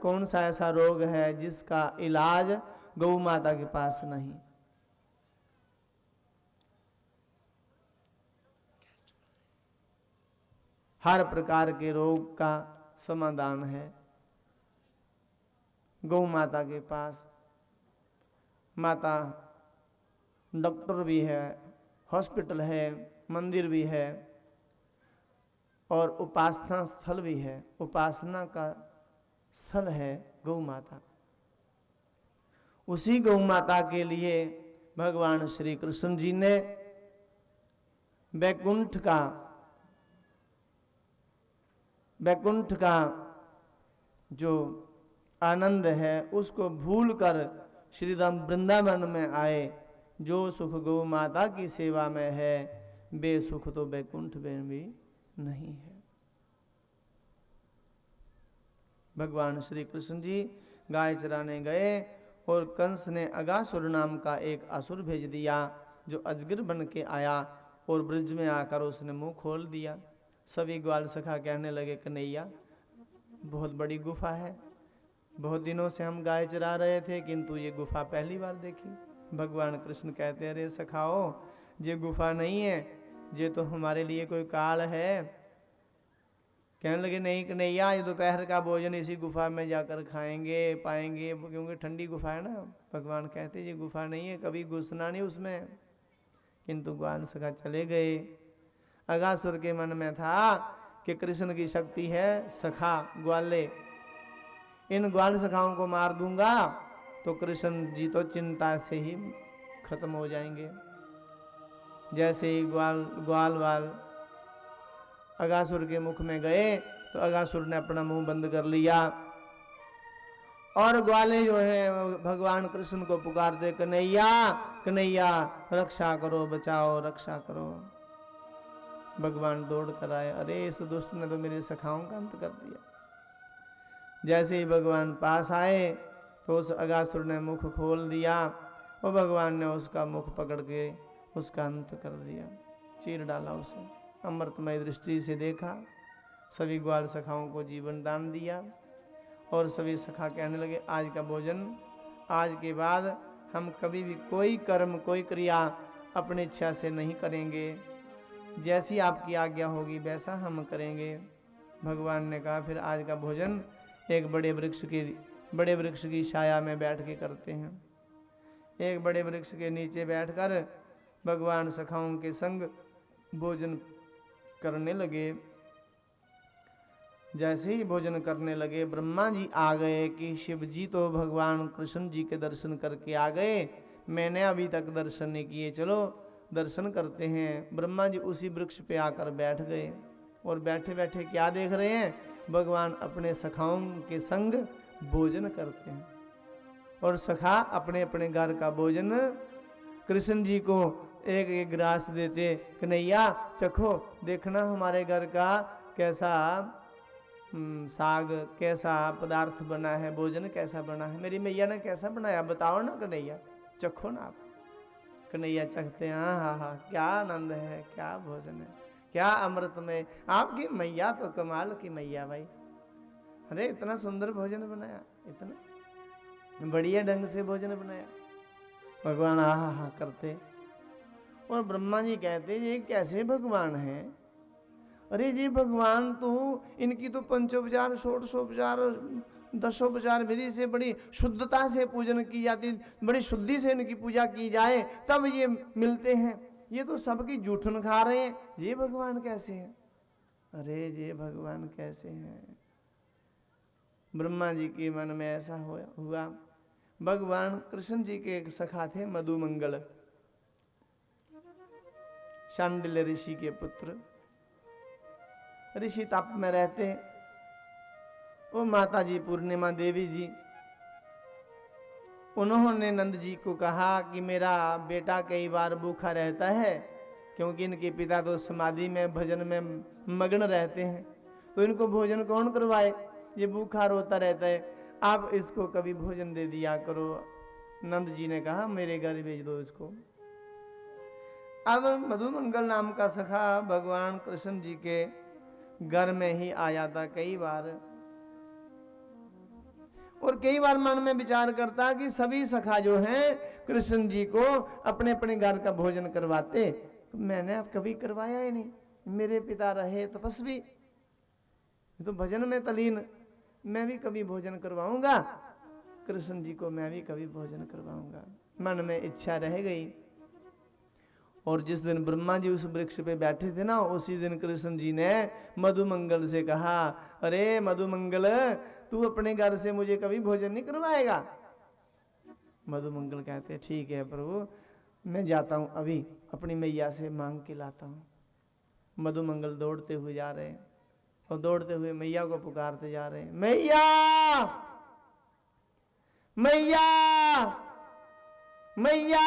कौन सा ऐसा रोग है जिसका इलाज गौ माता के पास नहीं। हर प्रकार के रोग का समाधान है गौ माता के पास। माता डॉक्टर भी है, हॉस्पिटल है, मंदिर भी है और उपासना स्थल भी है। उपासना का स्थल है गौ माता। उसी गौ माता के लिए भगवान श्री कृष्ण जी ने वैकुंठ का जो आनंद है उसको भूलकर श्रीधाम वृंदावन में आए। जो सुख गौ माता की सेवा में है वे सुख तो वैकुंठ में भी नहीं है। भगवान श्री कृष्ण जी गाय चराने गए और कंस ने अगासुर नाम का एक असुर भेज दिया जो अजगर बन के आया और ब्रिज में आकर उसने मुंह खोल दिया। सभी ग्वाल सखा कहने लगे कन्हैया बहुत बड़ी गुफा है, बहुत दिनों से हम गाय चरा रहे थे किंतु ये गुफा पहली बार देखी। भगवान कृष्ण कहते अरे सखाओ ये गुफा नहीं है, ये तो हमारे लिए कोई काल है। कहने लगे नहीं कन्हैया ये दोपहर का भोजन इसी गुफा में जाकर खाएंगे पाएंगे क्योंकि ठंडी गुफा है ना। भगवान कहते ये गुफा नहीं है, कभी घुसना नहीं उसमें। किंतु ग्वाल सखा चले गए। अगासुर के मन में था कि कृष्ण की शक्ति है सखा ग्वाले, इन ग्वाल सखाओं को मार दूंगा तो कृष्ण जी तो चिंता से ही खत्म हो जाएंगे। जैसे ही ग्वाल वाल अगासुर के मुख में गए तो अगासुर ने अपना मुंह बंद कर लिया और ग्वाले जो है भगवान कृष्ण को पुकारते कन्हैया कन्हैया रक्षा करो बचाओ रक्षा करो। भगवान दौड़ कर आए, अरे इस दुष्ट ने तो मेरे सखाओं का अंत कर दिया। जैसे ही भगवान पास आए तो उस अगासुर ने मुख खोल दिया और भगवान ने उसका मुख पकड़ के उसका अंत कर दिया, चीर डाला उसे। अमृतमय दृष्टि से देखा, सभी ग्वाल सखाओं को जीवन दान दिया और सभी सखा कहने लगे आज का भोजन, आज के बाद हम कभी भी कोई कर्म कोई क्रिया अपनी इच्छा से नहीं करेंगे, जैसी आपकी आज्ञा होगी वैसा हम करेंगे। भगवान ने कहा फिर आज का भोजन एक बड़े वृक्ष की छाया में बैठ के करते हैं। एक बड़े वृक्ष के नीचे बैठकर भगवान सखाओं के संग भोजन करने लगे। जैसे ही भोजन करने लगे ब्रह्मा जी आ गए कि शिव जी तो भगवान कृष्ण जी के दर्शन करके आ गए, मैंने अभी तक दर्शन नहीं किए, चलो दर्शन करते हैं। ब्रह्मा जी उसी वृक्ष पे आकर बैठ गए और बैठे बैठे क्या देख रहे हैं, भगवान अपने सखाओं के संग भोजन करते हैं और सखा अपने अपने घर का भोजन कृष्ण जी को एक एक ग्रास देते, कन्हैया चखो देखना हमारे घर का कैसा साग कैसा पदार्थ बना है, भोजन कैसा बना है, मेरी मैया ने कैसा बनाया बताओ ना कन्हैया, चखो ना आप। कन्हैया चखते हैं, हाँ हाँ हाँ क्या आनंद है, क्या भोजन है, क्या अमृत में। आपकी मैया तो कमाल की मैया भाई, अरे इतना सुंदर भोजन बनाया, इतना बढ़िया ढंग से भोजन बनाया। भगवान हाँ हाँ हाँ करते और ब्रह्मा जी कहते ये कैसे भगवान है, अरे जी भगवान तो इनकी तो पंचोपचार षोडशोपचार दशोपचार विधि से बड़ी शुद्धता से पूजन की जाती, बड़ी शुद्धि से इनकी पूजा की जाए तब ये मिलते हैं, ये तो सबकी जूठन खा रहे हैं, ये भगवान कैसे हैं। अरे ये भगवान कैसे हैं। ब्रह्मा जी के मन में ऐसा हुआ। भगवान कृष्ण जी के एक सखा थे मधुमंगल, शांडिल्य ऋषि के पुत्र, ऋषि तप में रहते। वो माता जी पूर्णिमा देवी जी, उन्होंने नंद जी को कहा कि मेरा बेटा कई बार भूखा रहता है क्योंकि इनके पिता तो समाधि में भजन में मग्न रहते हैं, तो इनको भोजन कौन करवाए, ये भूखा रोता रहता है, आप इसको कभी भोजन दे दिया करो। नंद जी ने कहा मेरे घर भेज दो इसको। अब मधुमंगल नाम का सखा भगवान कृष्ण जी के घर में ही आ जाता कई बार। और कई बार मन में विचार करता कि सभी सखा जो हैं कृष्ण जी को अपने अपने घर का भोजन करवाते, तो मैंने अब कभी करवाया ही नहीं। मेरे पिता रहे तपस्वी, तो भजन में तलीन, मैं भी कभी भोजन करवाऊंगा कृष्ण जी को, मैं भी कभी भोजन करवाऊंगा। मन में इच्छा रह गई। और जिस दिन ब्रह्मा जी उस वृक्ष पे बैठे थे ना, उसी दिन कृष्ण जी ने मधुमंगल से कहा, अरे मधुमंगल, तू अपने घर से मुझे कभी भोजन नहीं करवाएगा? मधुमंगल कहते ठीक है प्रभु, मैं जाता हूं, अभी अपनी मैया से मांग के लाता हूं। मधुमंगल दौड़ते हुए जा रहे हैं और दौड़ते हुए मैया को पुकारते जा रहे हैं, मैया मैया मैया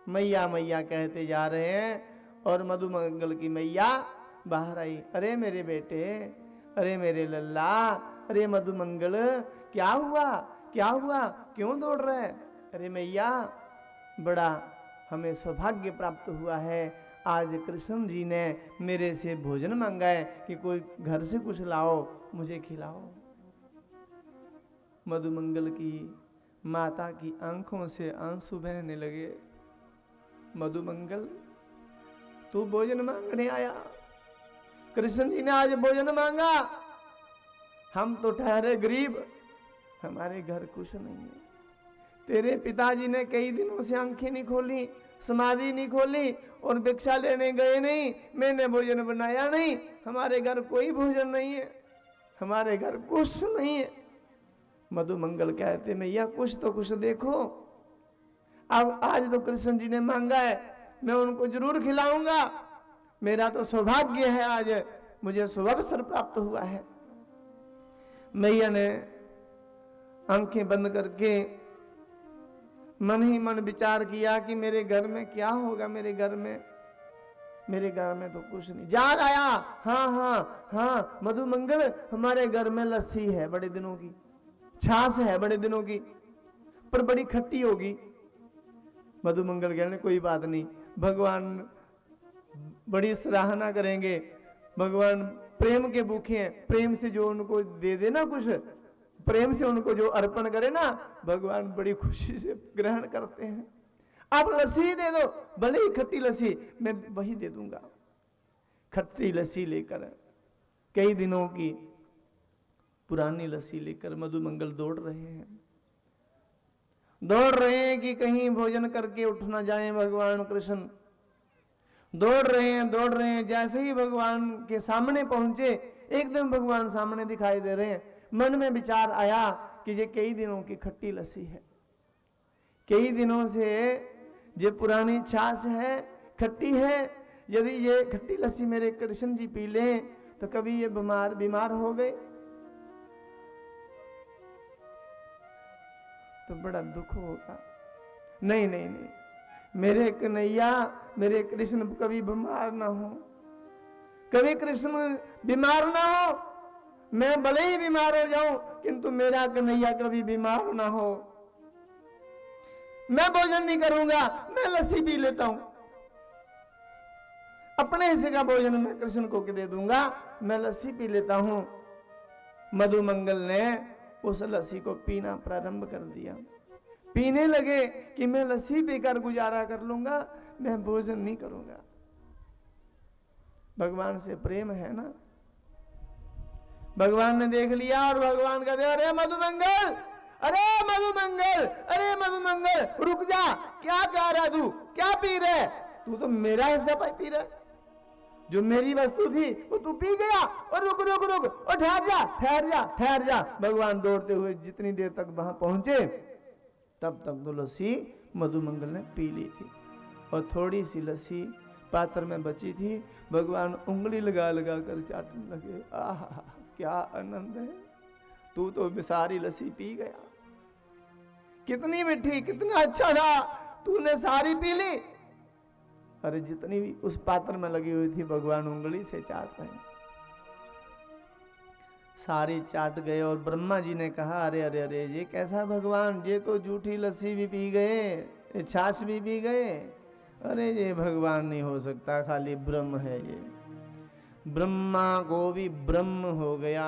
मैया मैया कहते जा रहे हैं। और मधुमंगल की मैया बाहर आई, अरे मेरे बेटे, अरे मेरे लल्ला, अरे मधुमंगल, क्या हुआ क्या हुआ, क्यों दौड़ रहा है? अरे मैया, बड़ा हमें सौभाग्य प्राप्त हुआ है, आज कृष्ण जी ने मेरे से भोजन मांगा है कि कोई घर से कुछ लाओ, मुझे खिलाओ। मधुमंगल की माता की आंखों से आंसू बहने लगे। मधुमंगल, तू भोजन मांगने आया, कृष्ण जी ने आज भोजन मांगा, हम तो ठहरे गरीब, हमारे घर कुछ नहीं है। तेरे पिताजी ने कई दिनों से आंखें नहीं खोली, समाधि नहीं खोली और भिक्षा लेने गए नहीं, मैंने भोजन बनाया नहीं, हमारे घर कोई भोजन नहीं है, हमारे घर कुछ नहीं है। मधुमंगल कहते, मैया कुछ तो कुछ देखो, अब आज तो कृष्ण जी ने मांगा है, मैं उनको जरूर खिलाऊंगा, मेरा तो सौभाग्य है, आज मुझे सुअवसर प्राप्त हुआ है। मैया ने आंखें बंद करके मन ही मन विचार किया कि मेरे घर में क्या होगा, मेरे घर में तो कुछ नहीं। याद आया, हाँ हाँ हाँ मधुमंगल, हमारे घर में लस्सी है बड़े दिनों की, छाछ है बड़े दिनों की, पर बड़ी खट्टी होगी। मधुमंगल कहने कोई बात नहीं, भगवान बड़ी सराहना करेंगे, भगवान प्रेम के भूखे हैं, प्रेम से जो उनको दे देना कुछ, प्रेम से उनको जो अर्पण करे ना, भगवान बड़ी खुशी से ग्रहण करते हैं। आप लस्सी दे दो, भले ही खट्टी लस्सी, मैं वही दे दूंगा। खट्टी लस्सी लेकर, कई दिनों की पुरानी लस्सी लेकर मधुमंगल दौड़ रहे हैं कि कहीं भोजन करके उठ ना जाए भगवान कृष्ण। दौड़ रहे हैं, जैसे ही भगवान के सामने पहुंचे, एकदम भगवान सामने दिखाई दे रहे हैं। मन में विचार आया कि ये कई दिनों की खट्टी लस्सी है, कई दिनों से ये पुरानी छाछ है, खट्टी है, यदि ये खट्टी लस्सी मेरे कृष्ण जी पी लें तो कभी ये बीमार हो गए तो बड़ा दुख होगा। नहीं नहीं नहीं, मेरे कन्हैया, मेरे कृष्ण कभी बीमार ना हो, कभी कृष्ण बीमार ना हो, मैं भले ही बीमार हो जाऊं किंतु मेरा कन्हैया कभी बीमार ना हो। मैं भोजन नहीं करूंगा, मैं लस्सी पी लेता हूं, अपने हिस्से का भोजन मैं कृष्ण को दे दूंगा, मैं लस्सी पी लेता हूं। मधुमंगल ने उस लस्सी को पीना प्रारंभ कर दिया। पीने लगे कि मैं लस्सी पीकर गुजारा कर लूंगा, मैं भोजन नहीं करूंगा। भगवान से प्रेम है ना, भगवान ने देख लिया और भगवान कहते, अरे मधुमंगल, अरे मधुमंगल, अरे मधुमंगल, रुक जा, क्या कह रहा तू, क्या पी रहे, तू तो मेरा हिस्सा पी रहा, जो मेरी वस्तु थी वो तू पी गया, और रुक रुक रुक, और ठहर जा। भगवान दौड़ते हुए जितनी देर तक वहां पहुंचे तब तक तो लस्सी मधुमंगल ने पी ली थी, और थोड़ी सी लस्सी पात्र में बची थी। भगवान उंगली लगा लगा कर चाटने लगे, आह क्या आनंद है, तू तो सारी लस्सी पी गया, कितनी मीठी, कितना अच्छा था, तूने सारी पी ली। अरे जितनी भी उस पात्र में लगी हुई थी भगवान उंगली से चाट रहे, सारी चाट गए। और ब्रह्मा जी ने कहा, अरे अरे अरे, ये कैसा भगवान, ये तो जूठी लस्सी भी पी गए, छाछ भी पी गए, अरे ये भगवान नहीं हो सकता, खाली ब्रह्म है ये। ब्रह्मा को भी ब्रह्म हो गया।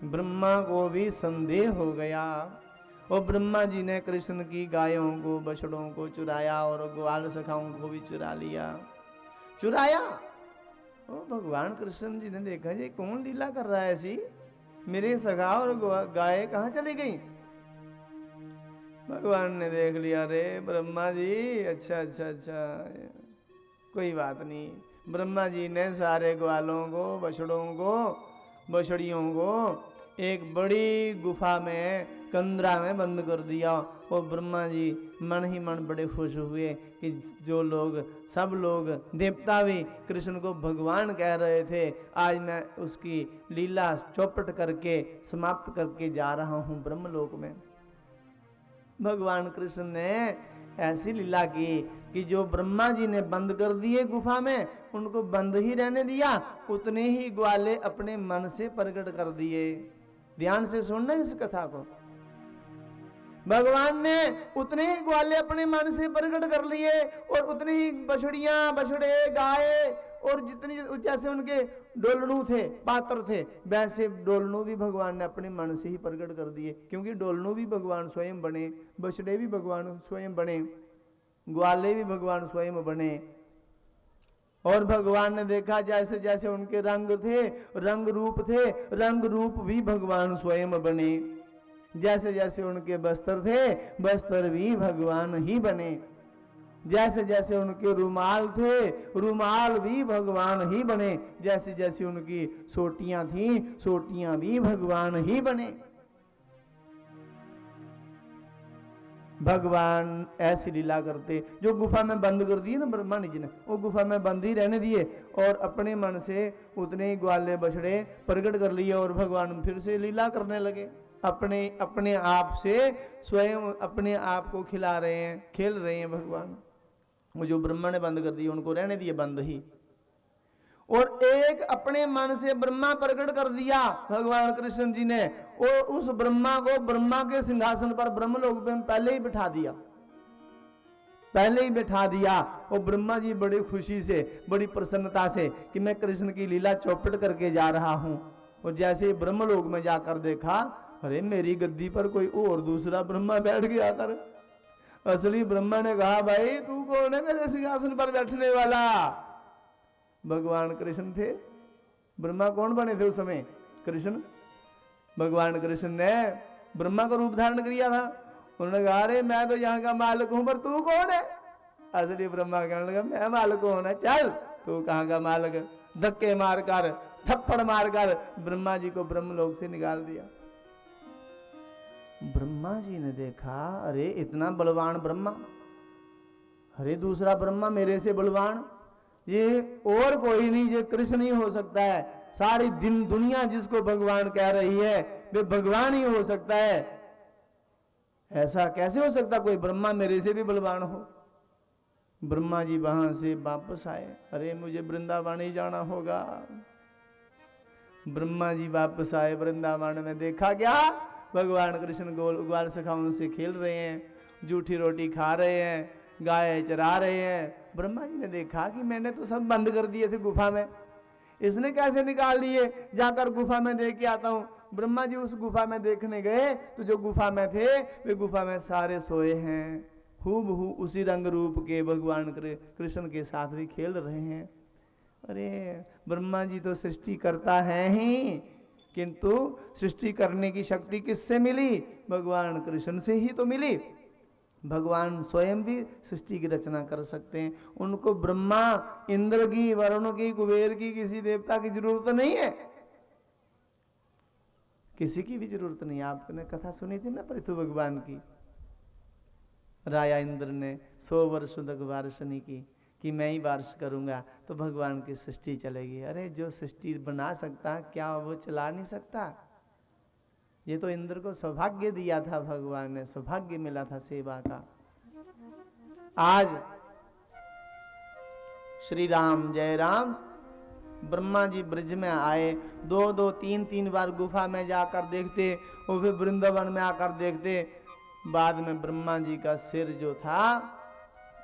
ब्रह्मा को भी संदेह हो गया। और ब्रह्मा जी ने कृष्ण की गायों को, बछड़ों को चुराया और ग्वाल सखाओं को भी चुरा लिया, चुराया। ओ भगवान कृष्ण जी ने देखा ये कौन लीला कर रहा है ऐसी, मेरे सखा और गाय कहाँ चली गई। भगवान ने देख लिया, रे ब्रह्मा जी, अच्छा अच्छा अच्छा, कोई बात नहीं। ब्रह्मा जी ने सारे ग्वालों को, बछड़ों को, बछड़ियों को एक बड़ी गुफा में, कंदरा में बंद कर दिया। और ब्रह्मा जी मन ही मन बड़े खुश हुए कि जो लोग, सब लोग, देवता भी कृष्ण को भगवान कह रहे थे, आज मैं उसकी लीला चौपट करके, समाप्त करके जा रहा हूँ ब्रह्मलोक में। भगवान कृष्ण ने ऐसी लीला की कि जो ब्रह्मा जी ने बंद कर दिए गुफा में, उनको बंद ही रहने दिया, उतने ही ग्वाले अपने मन से प्रकट कर दिए। ध्यान से सुनना इस कथा को। भगवान ने उतने ही ग्वाले अपने मन से प्रकट कर लिए और उतने ही बछड़ियां, बछड़े, गाय और जितनी, जैसे उनके डोलनू थे, पात्र थे, वैसे डोलनू भी भगवान ने अपने मन से ही प्रकट कर दिए। क्योंकि डोलनू भी भगवान स्वयं बने, बछड़े भी भगवान स्वयं बने, ग्वाले भी भगवान स्वयं बने। और भगवान ने देखा जैसे जैसे उनके रंग थे, रंग रूप थे, रंग रूप भी भगवान स्वयं बने। जैसे जैसे उनके वस्त्र थे, वस्त्र भी भगवान ही बने। जैसे जैसे उनके रुमाल थे, रुमाल भी भगवान ही बने। जैसे जैसे उनकी सोटियां थी, सोटियां भी भगवान ही बने। भगवान ऐसी लीला करते। जो गुफा में बंद कर दिए ना ब्रह्मा जी ने, वो गुफा में बंद ही रहने दिए और अपने मन से उतने ही ग्वाले, बछड़े प्रकट कर लिए और भगवान फिर से लीला करने लगे। अपने अपने आप से स्वयं अपने आप को खिला रहे हैं, खेल रहे हैं भगवान। वो जो ब्रह्मा ने बंद कर दिए उनको रहने दिए बंद ही। और एक अपने मन से ब्रह्मा प्रकट कर दिया भगवान कृष्ण जी ने, और उस ब्रह्मा को ब्रह्मा के सिंहासन पर, ब्रह्मलोक में पहले ही बिठा दिया, पहले ही बिठा दिया। और ब्रह्मा जी बड़ी खुशी से, बड़ी प्रसन्नता से कि मैं कृष्ण की लीला चौपट करके जा रहा हूं। और जैसे ब्रह्मलोक में जाकर देखा, अरे मेरी गद्दी पर कोई और दूसरा ब्रह्मा बैठ गया कर। असली ब्रह्मा ने कहा, भाई तू कौन है मेरे सिंहासन पर बैठने वाला। भगवान कृष्ण थे। ब्रह्मा कौन बने थे उस समय? कृष्ण। भगवान कृष्ण ने ब्रह्मा का रूप धारण किया था। उन्होंने कहा, अरे मैं तो यहाँ का मालिक हूं, पर तू कौन है? असली ब्रह्मा कहने लगा, मैं मालिक हूं ना, चल तू कहाँ का मालिक। धक्के मारकर, थप्पड़ मारकर ब्रह्मा जी को ब्रह्मलोक से निकाल दिया। ब्रह्मा जी ने देखा, अरे इतना बलवान ब्रह्मा, अरे दूसरा ब्रह्मा मेरे से बलवान, ये और कोई नहीं, ये कृष्ण ही हो सकता है। सारी दिन दुनिया जिसको भगवान कह रही है वे भगवान ही हो सकता है। ऐसा कैसे हो सकता कोई ब्रह्मा मेरे से भी बलवान हो। ब्रह्मा जी वहां से वापस आए, अरे मुझे वृंदावन ही जाना होगा। ब्रह्मा जी वापस आए वृंदावन में, देखा क्या भगवान कृष्ण ग्वाल सखाओं से खेल रहे हैं, जूठी रोटी खा रहे हैं, गाय चरा रहे हैं। ब्रह्मा जी ने देखा कि मैंने तो सब बंद कर दिए थे गुफा में, इसने कैसे निकाल दिए, जाकर गुफा में देख के आता हूं। ब्रह्मा जी उस गुफा में देखने गए तो जो गुफा में थे वे गुफा में सारे सोए हैं, हूबहू उसी रंग रूप के भगवान कृष्ण के साथ भी खेल रहे हैं। अरे ब्रह्मा जी तो सृष्टि करता है ही, किंतु सृष्टि करने की शक्ति किससे मिली? भगवान कृष्ण से ही तो मिली। भगवान स्वयं भी सृष्टि की रचना कर सकते हैं। उनको ब्रह्मा, इंद्र की, वरुण की, कुबेर की, किसी देवता की जरूरत नहीं है, किसी की भी जरूरत नहीं। आपने कथा सुनी थी ना पृथु भगवान की, राजा इंद्र ने 100 वर्ष तक बारिश नहीं की कि मैं ही बारिश करूंगा तो भगवान की सृष्टि चलेगी। अरे जो सृष्टि बना सकता क्या वो चला नहीं सकता? ये तो इंद्र को सौभाग्य दिया था भगवान ने, सौभाग्य मिला था सेवा का। आज श्री राम जय राम, ब्रह्मा जी ब्रज में आए, 2-2, 3-3 बार गुफा में जाकर देखते और फिर वृंदावन में आकर देखते। बाद में ब्रह्मा जी का सिर जो था,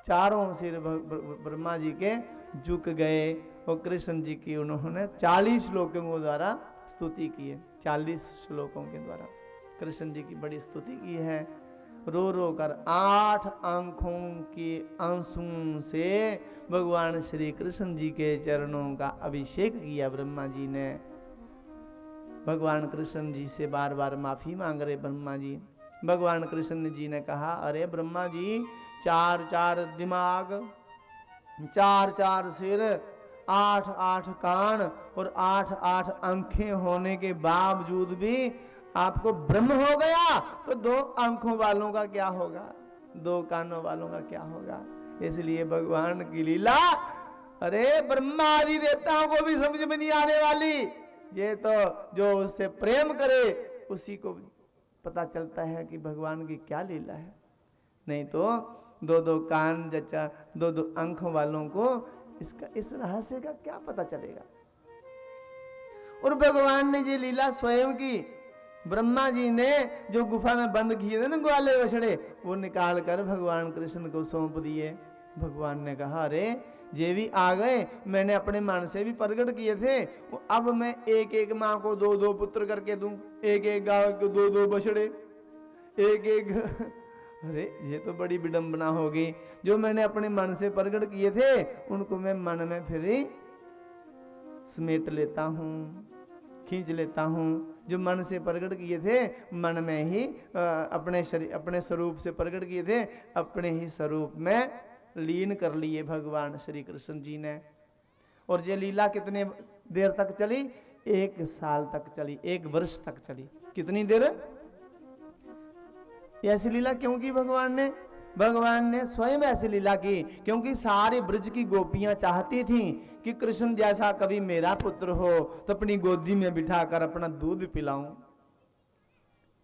चारों सिर ब्रह्मा जी के झुक गए और कृष्ण जी की उन्होंने 40 श्लोकों द्वारा स्तुति की है। 40 श्लोकों के द्वारा कृष्ण जी की बड़ी स्तुति की है। रो रो कर 8 आंखों के आंसुओं से भगवान श्री कृष्ण जी के चरणों का अभिषेक किया ब्रह्मा जी ने। भगवान कृष्ण जी से बार बार माफी मांग रहे ब्रह्मा जी। भगवान कृष्ण जी ने कहा, अरे ब्रह्मा जी, 4 दिमाग, 4 सिर, 8 कान और 8 आंखें होने के बावजूद भी आपको ब्रह्म हो गया, तो 2 आंखों वालों का क्या होगा, 2 कानों वालों का क्या होगा। इसलिए भगवान की लीला अरे ब्रह्मा आदि देवताओं को भी समझ में नहीं आने वाली। ये तो जो उससे प्रेम करे उसी को पता चलता है कि भगवान की क्या लीला है। नहीं तो 2 कान जचा 2 आंखों वालों को इसका इस रहस्य का क्या पता चलेगा। और भगवान ने ये लीला स्वयं की। ब्रह्मा जी ने जो गुफा में बंद किए थे ना ग्वाले बछड़े, वो निकाल कर भगवान कृष्ण को सौंप दिए। भगवान ने कहा, अरे ये भी आ गए, मैंने अपने मन से भी प्रकट किए थे, अब मैं एक माँ को 2 पुत्र करके दूं, एक गाय को 2 बछड़े, एक अरे ये तो बड़ी विडंबना होगी। जो मैंने अपने मन से प्रकट किए थे उनको मैं मन में फिर ही समेट लेता हूँ, खींच लेता हूँ। जो मन से प्रकट किए थे मन में ही अपने स्वरूप से प्रकट किए थे, अपने ही स्वरूप में लीन कर लिए भगवान श्री कृष्ण जी ने। और ये लीला कितने देर तक चली? 1 साल तक चली, 1 वर्ष तक चली। कितनी देर? ऐसी लीला क्यों की भगवान ने? भगवान ने स्वयं ऐसी लीला की क्योंकि सारी ब्रज की गोपियां चाहती थीं कि कृष्ण जैसा कभी मेरा पुत्र हो तो अपनी गोदी में बिठाकर अपना दूध पिलाऊं।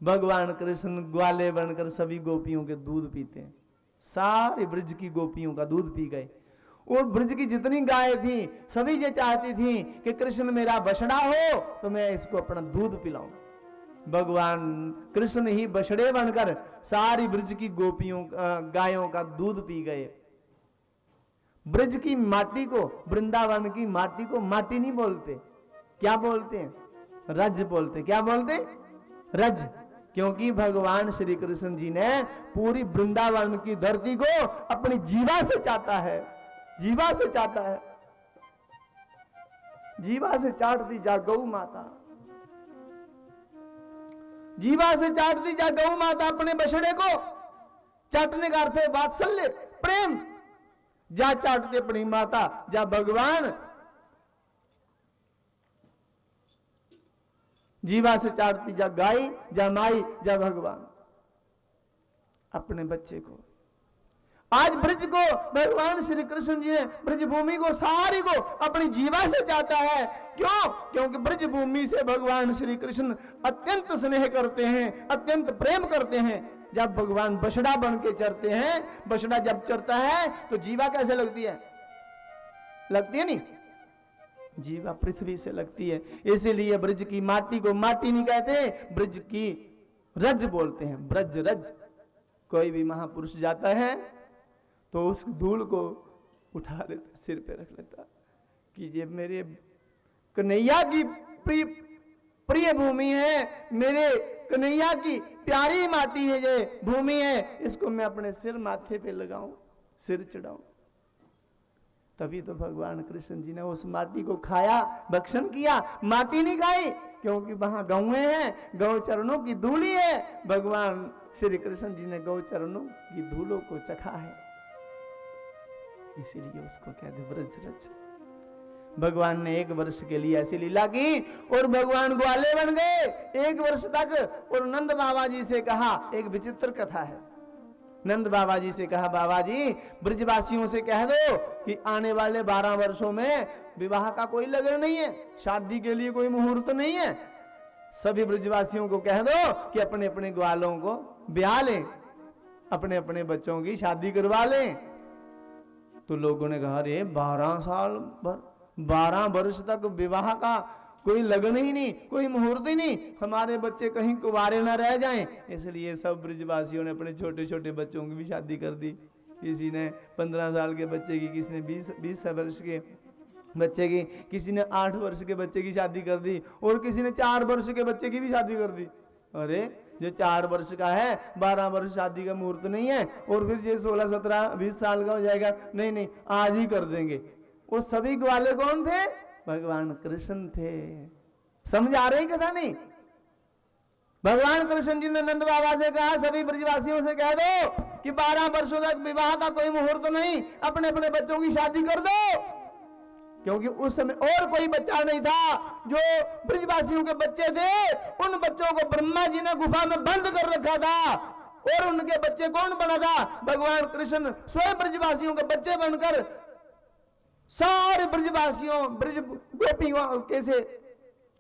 भगवान कृष्ण ग्वाले बनकर सभी गोपियों के दूध पीते हैं। सारी ब्रज की गोपियों का दूध पी गए। और ब्रज की जितनी गायें थी सभी ये चाहती थी कि कृष्ण मेरा बछड़ा हो तो मैं इसको अपना दूध पिलाऊं। भगवान कृष्ण ही बछड़े बनकर सारी ब्रज की गोपियों गायों का दूध पी गए। ब्रज की माटी को, वृंदावन की माटी को माटी नहीं बोलते, क्या बोलते हैं? रज बोलते। क्या बोलते? रज। क्योंकि भगवान श्री कृष्ण जी ने पूरी वृंदावन की धरती को अपनी जीवा से चाटा है, जीवा से चाटा है। जीवा से चाटती जा गौ माता, जीवा से चाटती जा गौ माता अपने बछड़े को। चाटने का अर्थ है वात्सल्य, प्रेम। जा चाटते अपनी माता, जा भगवान जीवा से चाटती जा गाय, जा माई, जा भगवान अपने बच्चे को। आज ब्रज को भगवान श्री कृष्ण जी ने ब्रज भूमि को सारी को अपनी जीवा से चाटा है। क्यों? क्योंकि ब्रज भूमि से भगवान श्री कृष्ण अत्यंत स्नेह करते हैं, अत्यंत प्रेम करते हैं। जब भगवान बछड़ा बन के चरते हैं, बछड़ा जब चरता है तो जीवा कैसे लगती है? लगती है नहीं? जीवा पृथ्वी से लगती है। इसीलिए ब्रज की माटी को माटी नहीं कहते, ब्रज की रज बोलते हैं, ब्रज रज। कोई भी महापुरुष जाता है तो उस धूल को उठा लेता, सिर पे रख लेता कि ये मेरे कन्हैया की प्रिय भूमि है, मेरे कन्हैया की प्यारी माटी है, ये भूमि है, इसको मैं अपने सिर माथे पे लगाऊं, सिर चढ़ाऊं। तभी तो भगवान कृष्ण जी ने उस माटी को खाया, भक्षण किया। माटी नहीं खाई क्योंकि वहां गौएं हैं, गौ चरणों की धूली है। भगवान श्री कृष्ण जी ने गौ चरणों की धूलों को चखा है, इसीलिए उसको कहते ब्रज रज। भगवान ने 1 वर्ष के लिए ऐसी लीला की और भगवान ग्वाले बन गए 1 वर्ष तक। और नंद बाबा जी से कहा, एक विचित्र कथा है। नंद बाबा जी से कहा, बाबा जी ब्रजवासियों से कह दो कि आने वाले 12 वर्षों में विवाह का कोई लगन नहीं है, शादी के लिए कोई मुहूर्त नहीं है। सभी ब्रजवासियों को कह दो कि अपने अपने ग्वालों को ब्याह लें, अपने अपने बच्चों की शादी करवा लें। तो लोगों ने कहा, अरे 12 साल भर, 12 वर्ष तक विवाह का कोई लगन ही नहीं, कोई मुहूर्त ही नहीं, हमारे बच्चे कहीं कुंवारे ना रह जाएं। इसलिए सब ब्रजवासियों ने अपने छोटे छोटे बच्चों की भी शादी कर दी। किसी ने 15 साल के बच्चे की, किसी ने 20 वर्ष के, बच्चे की, किसी ने 8 वर्ष के बच्चे की शादी कर दी और किसी ने 4 वर्ष के बच्चे की भी शादी कर दी। अरे जो 4 वर्ष का है 12 वर्ष शादी का मुहूर्त नहीं है, और फिर ये 16, 17, 20 साल का हो जाएगा, नहीं नहीं आज ही कर देंगे। वो सभी ग्वाले कौन थे? भगवान कृष्ण थे। समझ आ रही कथा नहीं? भगवान कृष्ण जी ने नंद बाबा से कहा सभी ब्रजवासियों से कह दो कि 12 वर्षों तक विवाह का कोई मुहूर्त नहीं, अपने अपने बच्चों की शादी कर दो। क्योंकि उस समय और कोई बच्चा नहीं था, जो ब्रजवासियों के बच्चे थे उन बच्चों को ब्रह्मा जी ने गुफा में बंद कर रखा था। और उनके बच्चे कौन बना था? भगवान कृष्ण स्वयं ब्रजवासियों के बच्चे बनकर सारे ब्रजवासियों, ब्रज गोपियों कैसे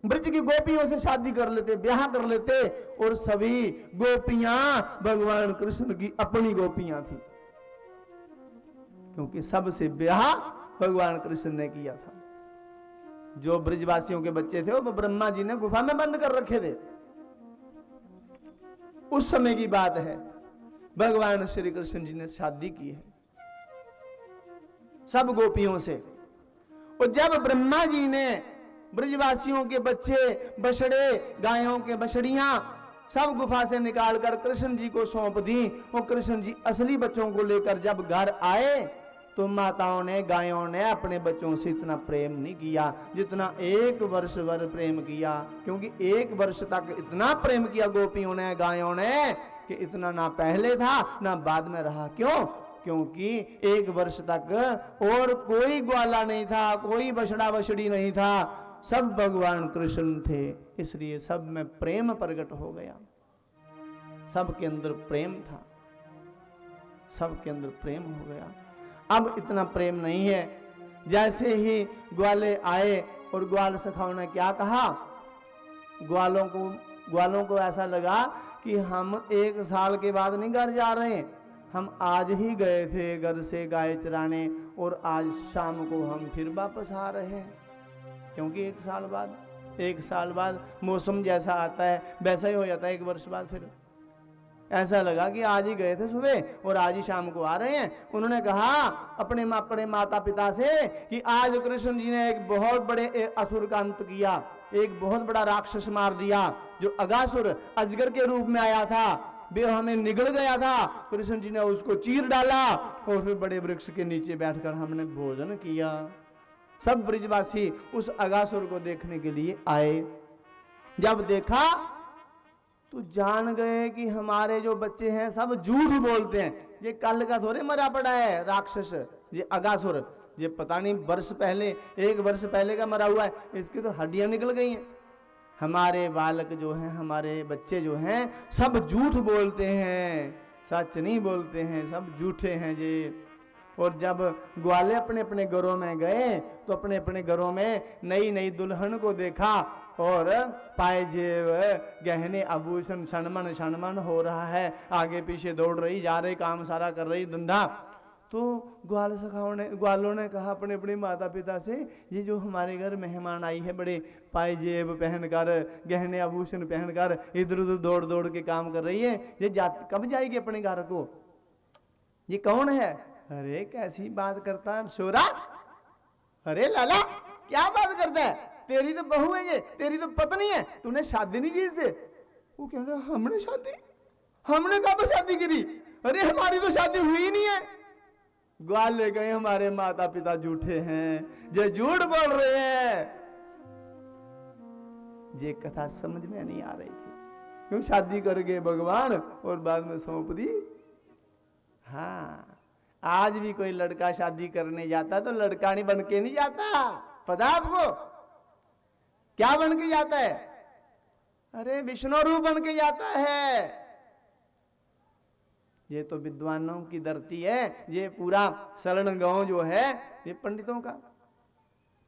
ब्रज की गोपियों से शादी कर लेते, ब्याह कर लेते, और सभी गोपियां भगवान कृष्ण की अपनी गोपियां थी, क्योंकि सबसे ब्याह भगवान कृष्ण ने किया था। जो ब्रजवासियों के बच्चे थे वो ब्रह्मा जी ने गुफा में बंद कर रखे थे। उस समय की बात है, भगवान श्री कृष्ण जी ने शादी की है सब गोपियों से। और जब ब्रह्मा जी ने ब्रजवासियों के बच्चे, बछड़े, गायों के बछड़ियां सब गुफा से निकालकर कृष्ण जी को सौंप दी, और कृष्ण जी असली बच्चों को लेकर जब घर आए तो माताओं ने, गायों ने अपने बच्चों से इतना प्रेम नहीं किया जितना 1 वर्ष भर प्रेम किया। क्योंकि 1 वर्ष तक इतना प्रेम किया गोपियों ने, गायों ने, कि इतना ना पहले था ना बाद में रहा। क्यों? क्योंकि 1 वर्ष तक और कोई ग्वाला नहीं था, कोई बछड़ा बछड़ी नहीं था, सब भगवान कृष्ण थे। इसलिए सब में प्रेम प्रकट हो गया, सबके अंदर प्रेम था, सबके अंदर प्रेम हो गया। अब इतना प्रेम नहीं है। जैसे ही ग्वाले आए और ग्वाल सखाओं ने क्या कहा, ग्वालों को ऐसा लगा कि हम 1 साल के बाद नहीं घर जा रहे, हम आज ही गए थे घर से गाय चराने और आज शाम को हम फिर वापस आ रहे हैं। क्योंकि 1 साल बाद मौसम जैसा आता है वैसा ही हो जाता है। 1 वर्ष बाद फिर ऐसा लगा कि आज ही गए थे सुबह और आज ही शाम को आ रहे हैं। उन्होंने कहा अपने माता पिता से कि आज कृष्ण जी ने एक बहुत बड़े असुर का अंत किया, एक बहुत बड़ा राक्षस मार दिया, जो अगासुर अजगर के रूप में आया था, वे हमें निगल गया था। कृष्ण जी ने उसको चीर डाला और फिर बड़े वृक्ष के नीचे बैठकर हमने भोजन किया। सब ब्रजवासी उस अगासुर को देखने के लिए आए। जब देखा तो जान गए कि हमारे जो बच्चे हैं सब झूठ बोलते हैं, ये कल का थोड़े मरा पड़ा है राक्षस, ये अगासुर, ये पता नहीं 1 वर्ष पहले का मरा हुआ है, इसकी तो हड्डियां निकल गई हैं। हमारे बालक जो हैं, हमारे बच्चे जो हैं सब झूठ बोलते हैं, सच नहीं बोलते हैं, सब झूठे हैं ये। और जब ग्वाले अपने अपने घरों में गए तो अपने अपने घरों में नई नई दुल्हन को देखा और पायजेब, गहने, आभूषण, क्षणमन हो रहा है, आगे पीछे दौड़ रही, जा रही, काम सारा कर रही, धंधा। तो ग्वालों ने कहा अपने अपने माता पिता से, ये जो हमारे घर मेहमान आई है बड़े पायजेब पहनकर, गहने आभूषण पहनकर इधर उधर दौड़ दौड़ के काम कर रही है, ये कब जाएगी अपने घर को? ये कौन है? अरे कैसी बात करता है शोरा, अरे लाला क्या बात करता है, तेरी तो बहू है ये, तेरी तो पत्नी है, तूने शादी नहीं की इससे। वो कह रहा हमने शादी, हमने कब शादी करी, अरे हमारी तो शादी हुई नहीं है। ग्वाल ले गए हमारे माता पिता झूठे हैं, जो झूठ बोल रहे हैं। ये कथा समझ में नहीं आ रही थी, क्यों शादी कर गए भगवान और बाद में सौंप दी। हाँ, आज भी कोई लड़का शादी करने जाता तो लड़का नहीं बन के नहीं जाता, पता आपको क्या बन के जाता है? अरे विष्णु रूप बन के जाता है। ये तो विद्वानों की धरती है, ये पूरा सलन गांव जो है ये पंडितों का,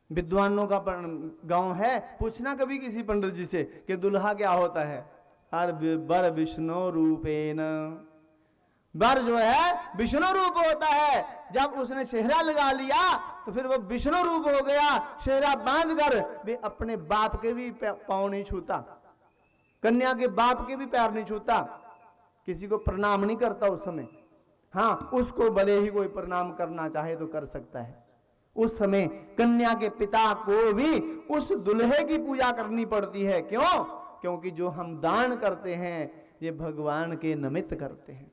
विद्वानों का गांव है। पूछना कभी किसी पंडित जी से कि दुल्हा क्या होता है। हर बर विष्णु रूपेण, वर जो है विष्णु रूप होता है। जब उसने सेहरा लगा लिया तो फिर वो विष्णु रूप हो गया। सेहरा बांधकर वे अपने बाप के भी पांव नहीं छूता, कन्या के बाप के भी पैर नहीं छूता, किसी को प्रणाम नहीं करता उस समय। हाँ, उसको भले ही कोई प्रणाम करना चाहे तो कर सकता है, उस समय कन्या के पिता को भी उस दुल्हे की पूजा करनी पड़ती है। क्यों? क्योंकि जो हम दान करते हैं ये भगवान के निमित्त करते हैं।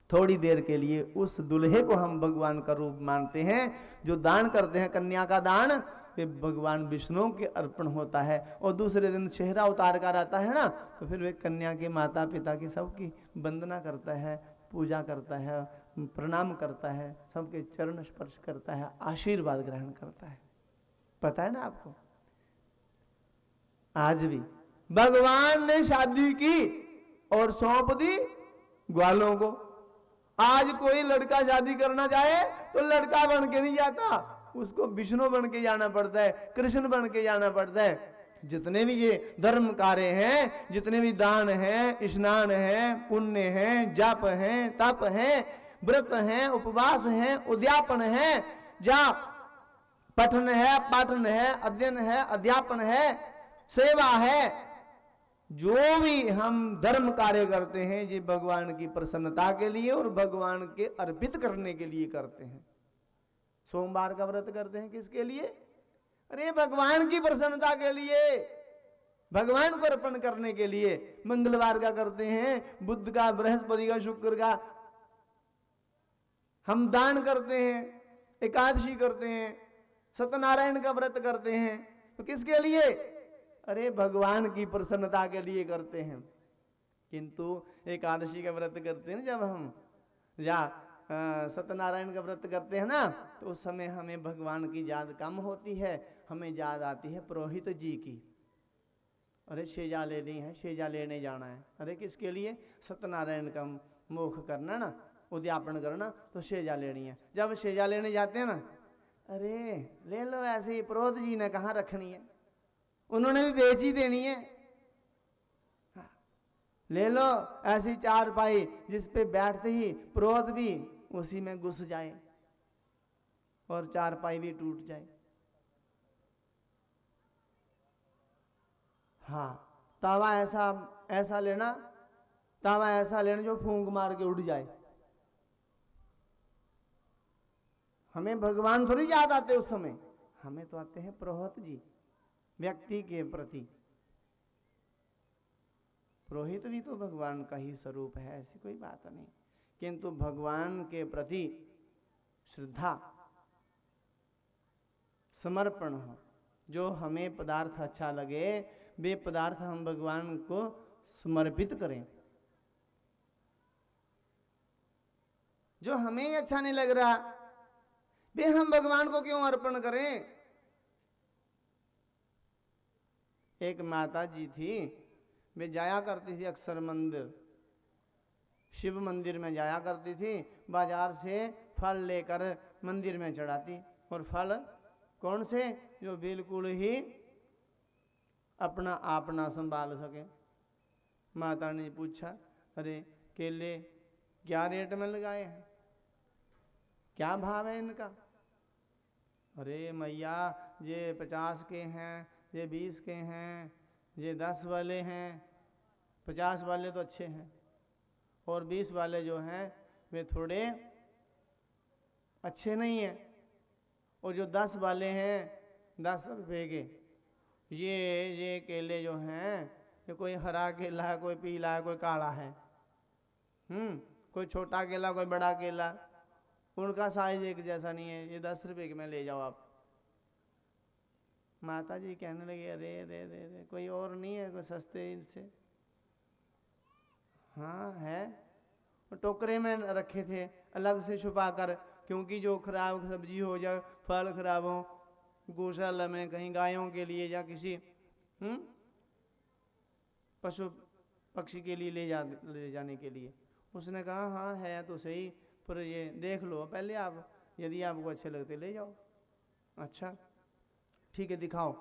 थोड़ी देर के लिए उस दुल्हे को हम भगवान का रूप मानते हैं। जो दान करते हैं कन्या का दान, ये भगवान विष्णु के अर्पण होता है। और दूसरे दिन चेहरा उतार कर आता है ना, तो फिर वे कन्या के माता पिता की सबकी वंदना करता है, पूजा करता है, प्रणाम करता है, सबके चरण स्पर्श करता है, आशीर्वाद ग्रहण करता है। पता है ना आपको? आज भी भगवान ने शादी की और सौंप दी ग्वालों को। आज कोई लड़का शादी करना चाहे तो लड़का बन के नहीं जाता, उसको विष्णु बन के जाना पड़ता है, कृष्ण बन के जाना पड़ता है। जितने भी ये धर्म कार्य हैं, जितने भी दान हैं, स्नान है, पुण्य है, जाप है, तप है, व्रत है, उपवास है, उद्यापन है, जाप पठन है, पाठन है, अध्ययन है, अध्यापन है, सेवा है, जो भी हम धर्म कार्य करते हैं ये भगवान की प्रसन्नता के लिए और भगवान के अर्पित करने के लिए करते हैं। सोमवार का व्रत करते हैं किसके लिए? अरे भगवान की प्रसन्नता के लिए, भगवान को अर्पण करने के लिए। मंगलवार का करते हैं, बुध का, बृहस्पति का, शुक्र का हम दान करते हैं, एकादशी करते हैं, सत्यनारायण का व्रत करते हैं। तो किसके लिए? अरे भगवान की प्रसन्नता के लिए करते हैं। किंतु एकादशी का व्रत करते हैं जब हम, या सत्यनारायण का व्रत करते हैं ना, तो उस समय हमें भगवान की याद कम होती है, हमें याद आती है पुरोहित जी की। अरे सेजा लेनी है, सेजा लेने जाना है। अरे किसके लिए? सत्यनारायण का मुख करना ना, उद्यापन करना, तो सेजा लेनी है। जब सेजा लेने जाते हैं ना, अरे ले लो ऐसे ही, पुरोहित जी ने कहाँ रखनी है, उन्होंने भी बेच ही देनी है। ले लो ऐसी चारपाई जिस पे बैठते ही पुरोहित भी उसी में घुस जाए और चारपाई भी टूट जाए। हाँ, तावा ऐसा लेना, तावा ऐसा लेना जो फूंक मार के उड़ जाए। हमें भगवान थोड़ी याद आते उस समय, हमें तो आते हैं पुरोहित जी, व्यक्ति के प्रति। पुरोहित भी तो भगवान का ही स्वरूप है, ऐसी कोई बात नहीं। किंतु भगवान के प्रति श्रद्धा, समर्पण हो, जो हमें पदार्थ अच्छा लगे वे पदार्थ हम भगवान को समर्पित करें। जो हमें अच्छा नहीं लग रहा वे हम भगवान को क्यों अर्पण करें? एक माता जी थी, वे जाया करती थी अक्सर मंदिर, शिव मंदिर में जाया करती थी। बाजार से फल लेकर मंदिर में चढ़ाती, और फल कौन से? जो बिल्कुल ही अपना आप ना संभाल सके। माता ने पूछा, अरे केले क्या रेट में लगाए हैं, क्या भाव है इनका? अरे मैया ये 50 के हैं, ये 20 के हैं, ये 10 वाले हैं। 50 वाले तो अच्छे हैं और 20 वाले जो हैं वे थोड़े अच्छे नहीं हैं, और जो 10 वाले हैं 10 रुपए के, ये केले जो हैं ये कोई हरा केला है, कोई पीला है, कोई काला है, कोई छोटा केला, कोई बड़ा केला, उनका साइज एक जैसा नहीं है। ये 10 रुपए के में ले जाओ आप। माता जी कहने लगी, अरे रे रे रे, कोई और नहीं है कोई सस्ते इनसे? हाँ है, टोकरे में रखे थे अलग से छुपा कर, क्योंकि जो खराब सब्जी हो जाए, फल खराब हो, गौशाला में कहीं गायों के लिए या किसी पशु पक्षी के लिए ले जाने के लिए। उसने कहा हाँ है तो सही, पर ये देख लो पहले आप, यदि आपको अच्छे लगते ले जाओ। अच्छा ठीक है दिखाओ।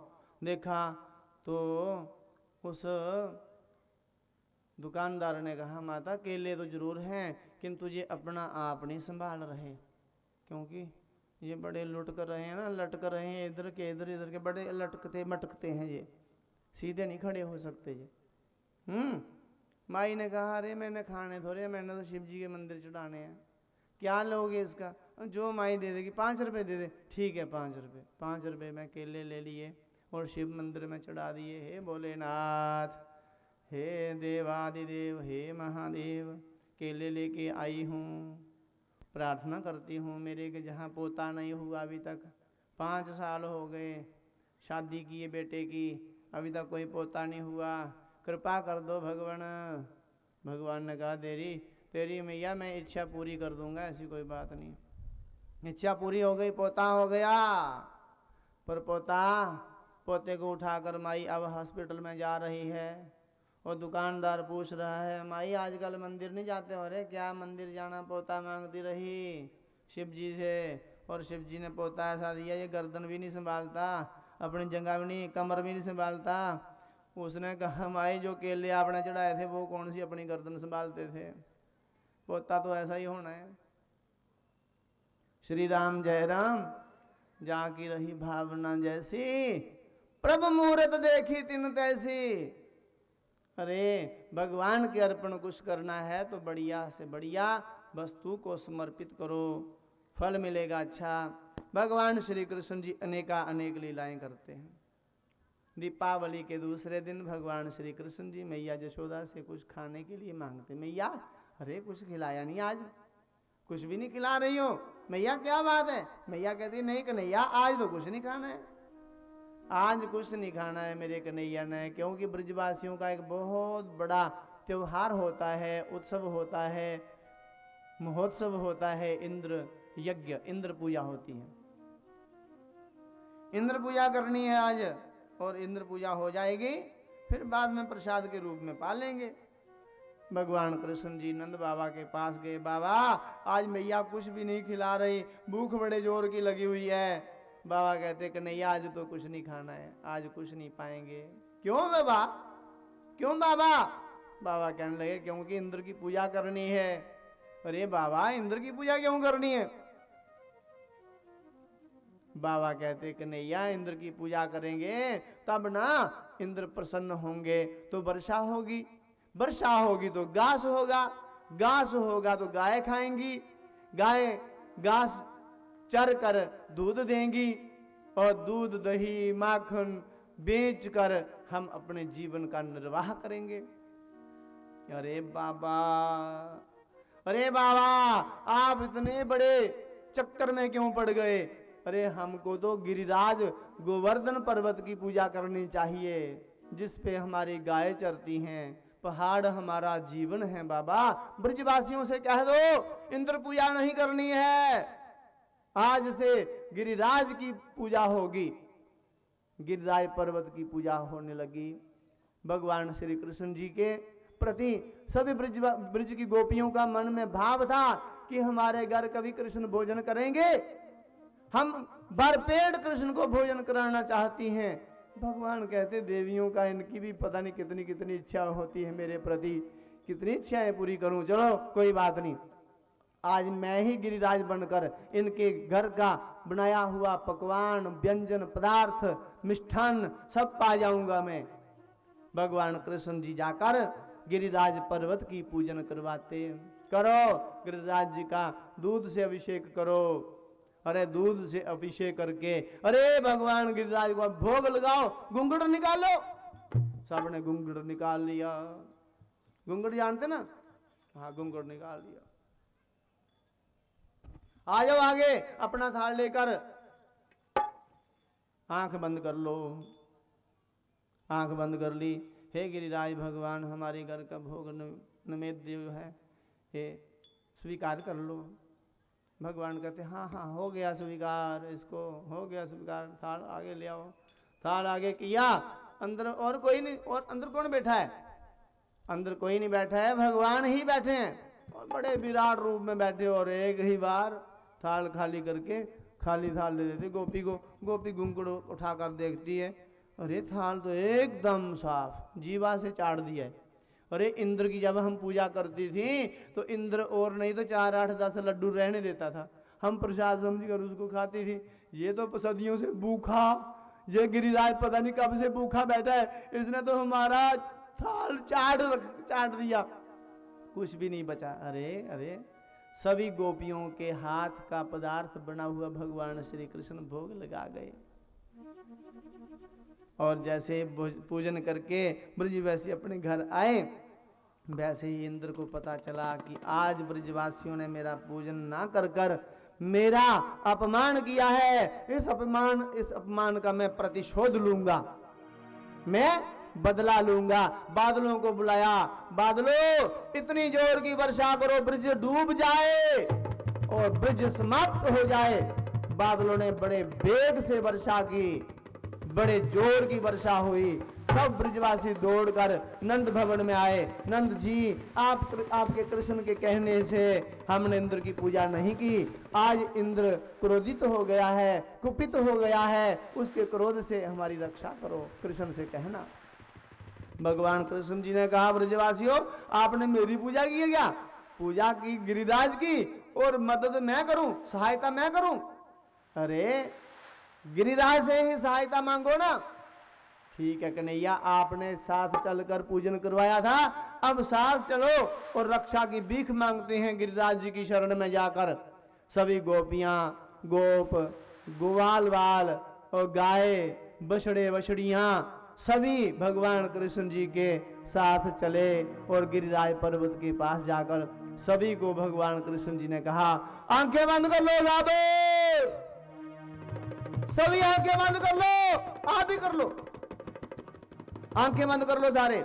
देखा तो उस दुकानदार ने कहा, माता केले तो जरूर हैं, किंतु ये अपना आप नहीं संभाल रहे, क्योंकि ये बड़े लुट कर रहे हैं ना, लटक रहे हैं इधर के इधर, इधर के बड़े लटकते मटकते हैं, ये सीधे नहीं खड़े हो सकते ये। माई ने कहा, अरे मैंने खाने थोड़े, मैंने तो शिव जी के मंदिर चढ़ाने हैं। क्या लोगे इसका? जो माई दे देगी, 5 रुपये दे दे। ठीक है 5 रुपये। 5 रुपये में केले ले लिए और शिव मंदिर में चढ़ा दिए। हे भोलेनाथ, हे देवादिदेव, हे महादेव, केले लेके आई हूँ, प्रार्थना करती हूँ मेरे के जहाँ पोता नहीं हुआ अभी तक, 5 साल हो गए शादी किए बेटे की, अभी तक कोई पोता नहीं हुआ, कृपा कर दो भगवान। भगवान ने कहा तेरी मैया मैं इच्छा पूरी कर दूंगा, ऐसी कोई बात नहीं। इच्छा पूरी हो गई, पोता हो गया। पर पोते को उठाकर माई अब हॉस्पिटल में जा रही है और दुकानदार पूछ रहा है, माई आजकल मंदिर नहीं जाते हो रे? क्या मंदिर जाना, पोता मांगती रही शिव जी से। और शिव जी ने पोता ऐसा दिया ये गर्दन भी नहीं संभालता, अपनी जगह भी नहीं, कमर भी नहीं संभालता। उसने कहा माई जो केले आपने चढ़ाए थे वो कौन सी अपनी गर्दन संभालते थे? पोता तो ऐसा ही होना है। श्री राम जय राम, जाकी रही भावना जैसी, प्रभु मूरत देखी तिन तैसी। अरे भगवान के अर्पण कुछ करना है तो बढ़िया से बढ़िया वस्तु को समर्पित करो, फल मिलेगा अच्छा। भगवान श्री कृष्ण जी अनेक लीलाएं करते हैं। दीपावली के दूसरे दिन भगवान श्री कृष्ण जी मैया यशोदा से कुछ खाने के लिए मांगते। मैया अरे कुछ खिलाया नहीं आज, कुछ भी नहीं खिला रही हो मैया, क्या बात है? मैया कहती नहीं कन्हैया आज तो कुछ नहीं खाना है, आज कुछ नहीं खाना है मेरे कन्हैया ने। क्योंकि ब्रजवासियों का एक बहुत बड़ा त्योहार होता है, उत्सव होता है, महोत्सव होता है, इंद्र यज्ञ, इंद्र पूजा होती है। इंद्र पूजा करनी है आज, और इंद्र पूजा हो जाएगी फिर बाद में प्रसाद के रूप में पालेंगे। भगवान कृष्ण जी नंद बाबा के पास गए, बाबा आज मैया कुछ भी नहीं खिला रही, भूख बड़े जोर की लगी हुई है। बाबा कहते कन्हैया आज तो कुछ नहीं खाना है, आज कुछ नहीं पाएंगे। क्यों बाबा, क्यों बाबा? बाबा कहने लगे क्योंकि इंद्र की पूजा करनी है। अरे बाबा इंद्र की पूजा क्यों करनी है? बाबा कहते कन्हैया इंद्र की पूजा करेंगे तब ना इंद्र प्रसन्न होंगे तो वर्षा होगी, वर्षा होगी तो घास होगा, घास होगा तो गाय खाएंगी, गाय घास चर कर दूध देंगी, और दूध दही माखन बेचकर हम अपने जीवन का निर्वाह करेंगे। अरे बाबा, अरे बाबा आप इतने बड़े चक्कर में क्यों पड़ गए? अरे हमको तो गिरिराज गोवर्धन पर्वत की पूजा करनी चाहिए जिस पे हमारी गाय चरती हैं, पहाड़ हमारा जीवन है। बाबा ब्रजवासियों से कह दो इंद्र पूजा नहीं करनी है, आज से गिरिराज की पूजा होगी। गिरिराज पर्वत की पूजा होने लगी। भगवान श्री कृष्ण जी के प्रति सभी ब्रज की गोपियों का मन में भाव था कि हमारे घर कभी कृष्ण भोजन करेंगे, हम भरपेट कृष्ण को भोजन कराना चाहती हैं। भगवान कहते देवियों का इनकी भी पता नहीं कितनी कितनी इच्छा होती है मेरे प्रति, कितनी इच्छाएं पूरी करूं। चलो कोई बात नहीं, आज मैं ही गिरिराज बनकर इनके घर का बनाया हुआ पकवान व्यंजन पदार्थ मिष्ठान सब पा जाऊंगा मैं। भगवान कृष्ण जी जाकर गिरिराज पर्वत की पूजन करवाते। करो गिरिराज जी का दूध से अभिषेक करो। अरे दूध से अभिषेक करके अरे भगवान गिरिराज को भोग लगाओ, घुंघट निकालो। सबने घुंघट निकाल लिया। घुंघट जानते ना? हाँ घुंघट निकाल लिया। आ जाओ आगे, अपना थाल लेकर आंख बंद कर लो। आंख बंद कर ली। हे गिरिराज भगवान हमारे घर का भोग नैवेद्य है, हे स्वीकार कर लो। भगवान कहते हाँ हाँ हो गया स्वीकार, इसको हो गया स्वीकार, थाल आगे ले आओ। थाल आगे किया, अंदर और कोई नहीं, और अंदर कौन बैठा है? अंदर कोई नहीं बैठा है, भगवान ही बैठे हैं और बड़े विराट रूप में बैठे। और एक ही बार थाल खाली करके खाली थाल दे देते गोपी को। गोपी घुंघट उठाकर देखती है, अरे थाल तो एकदम साफ, जीवा से चाट दिया है। अरे इंद्र की जब हम पूजा करती थी तो इंद्र और नहीं तो 4 8 10 लड्डू रहने देता था, हम प्रसाद समझकर उसको खाती थी। ये तो सदियों से भूखा, ये गिरिराज पता नहीं कब से भूखा बैठा है, इसने तो हमारा थाल चाट दिया, कुछ भी नहीं बचा। अरे अरे सभी गोपियों के हाथ का पदार्थ बना हुआ भगवान श्री कृष्ण भोग लगा गए। और जैसे पूजन करके ब्रजवासी अपने घर आए, वैसे ही इंद्र को पता चला कि आज ब्रजवासियों ने मेरा पूजन ना कर कर मेरा अपमान किया है। इस अपमान का मैं प्रतिशोध लूंगा, मैं बदला लूंगा। बादलों को बुलाया, बादलों इतनी जोर की वर्षा करो ब्रज डूब जाए और ब्रज समाप्त हो जाए। बादलों ने बड़े वेग से वर्षा की, बड़े जोर की वर्षा हुई। सब ब्रजवासी दौड़कर नंद भवन में आए। नंद जी, आपके कृष्ण के कहने से हमने इंद्र की पूजा नहीं की। आज इंद्र क्रोधित हो गया है, कुपित हो गया है, उसके क्रोध से हमारी रक्षा करो, कृष्ण से कहना। भगवान कृष्ण जी ने कहा, ब्रजवासियों आपने मेरी पूजा की है क्या? पूजा की गिरिराज की, और मदद मैं करूं, सहायता मैं करूं? अरे गिरिराज से ही सहायता मांगो ना। ठीक है कन्हैया, आपने साथ चलकर पूजन करवाया था, अब साथ चलो और रक्षा की भीख मांगते हैं गिरिराज जी की शरण में जाकर। सभी गोपियां, गोप, ग्वाल बाल और गाय, बछड़े बछड़ियां सभी भगवान कृष्ण जी के साथ चले और गिरिराज पर्वत के पास जाकर सभी को भगवान कृष्ण जी ने कहा, आंखें बंद कर लो साहब, सभी आंखें बंद कर लो, आदि कर लो, आंखें बंद कर लो सारे,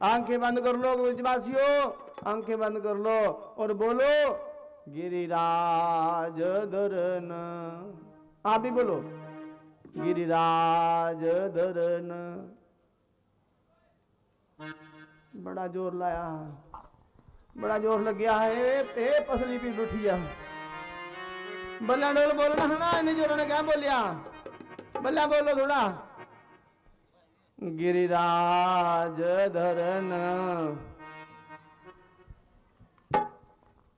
आंखें बंद कर लो ब्रजवासियों, आंखें बंद कर लो और बोलो गिरिराज धरन। आप भी बोलो गिरिराज धरन। बड़ा जोर लाया, बड़ा जोर लग गया है, पसली पी उठिया। बल्ला डोल बोलना है ना, इन्हें जोरों ने क्या बोलिया, बल्ला बोलो थोड़ा। गिरिराज धरन,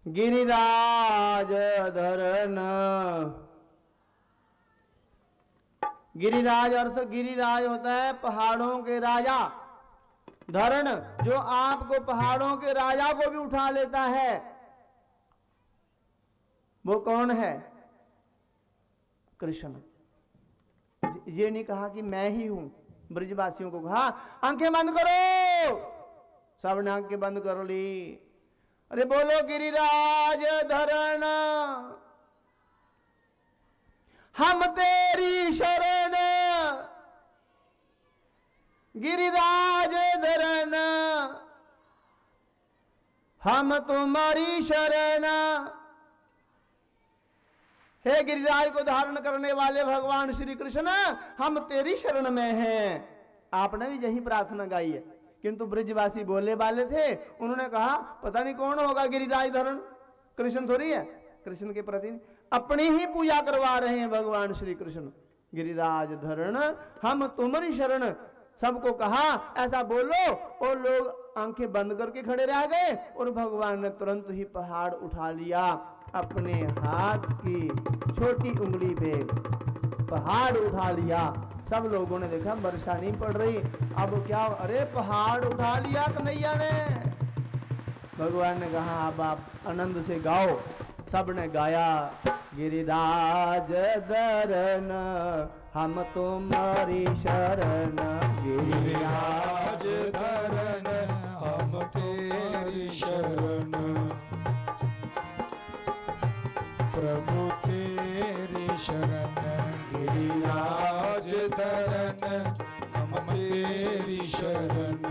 गिरिराज धरन। गिरिराज अर्थ, गिरिराज होता है पहाड़ों के राजा। धरण जो आपको पहाड़ों के राजा को भी उठा लेता है, वो कौन है? कृष्ण। ये नहीं कहा कि मैं ही हूं, ब्रजवासियों को कहा आंखें बंद करो, सबने आंखें बंद कर ली। अरे बोलो गिरिराज धरण, हम तेरी शरण, गिरिराज धरण हम तुम्हारी शरण। हे गिरिराज को धारण करने वाले भगवान श्री कृष्ण, हम तेरी शरण में हैं। आपने भी यही प्रार्थना गाई है, किंतु ब्रजवासी बोले वाले थे, उन्होंने कहा पता नहीं कौन होगा गिरिराज धरण, कृष्ण थोड़ी है। कृष्ण के प्रति अपनी ही पूजा करवा रहे हैं भगवान श्री कृष्ण। गिरिराज धरण हम तुम्हारी शरण, सबको कहा ऐसा बोलो, और लोग आंखें बंद करके खड़े रह गए और भगवान ने तुरंत ही पहाड़ उठा लिया। अपने हाथ की छोटी उंगली पे पहाड़ उठा लिया। सब लोगों ने देखा वर्षा नहीं पड़ रही, अब क्या, अरे पहाड़ उठा लिया कन्हैया ने। भगवान ने कहा अब आप आनंद से गाओ। सबने गाया गिरिराज धरन हम तुम्हारी शरण, गिरिराज धरन हम तेरी शरण, प्रभु तेरी शरण। गिरिराज धरन हम तेरी शरण,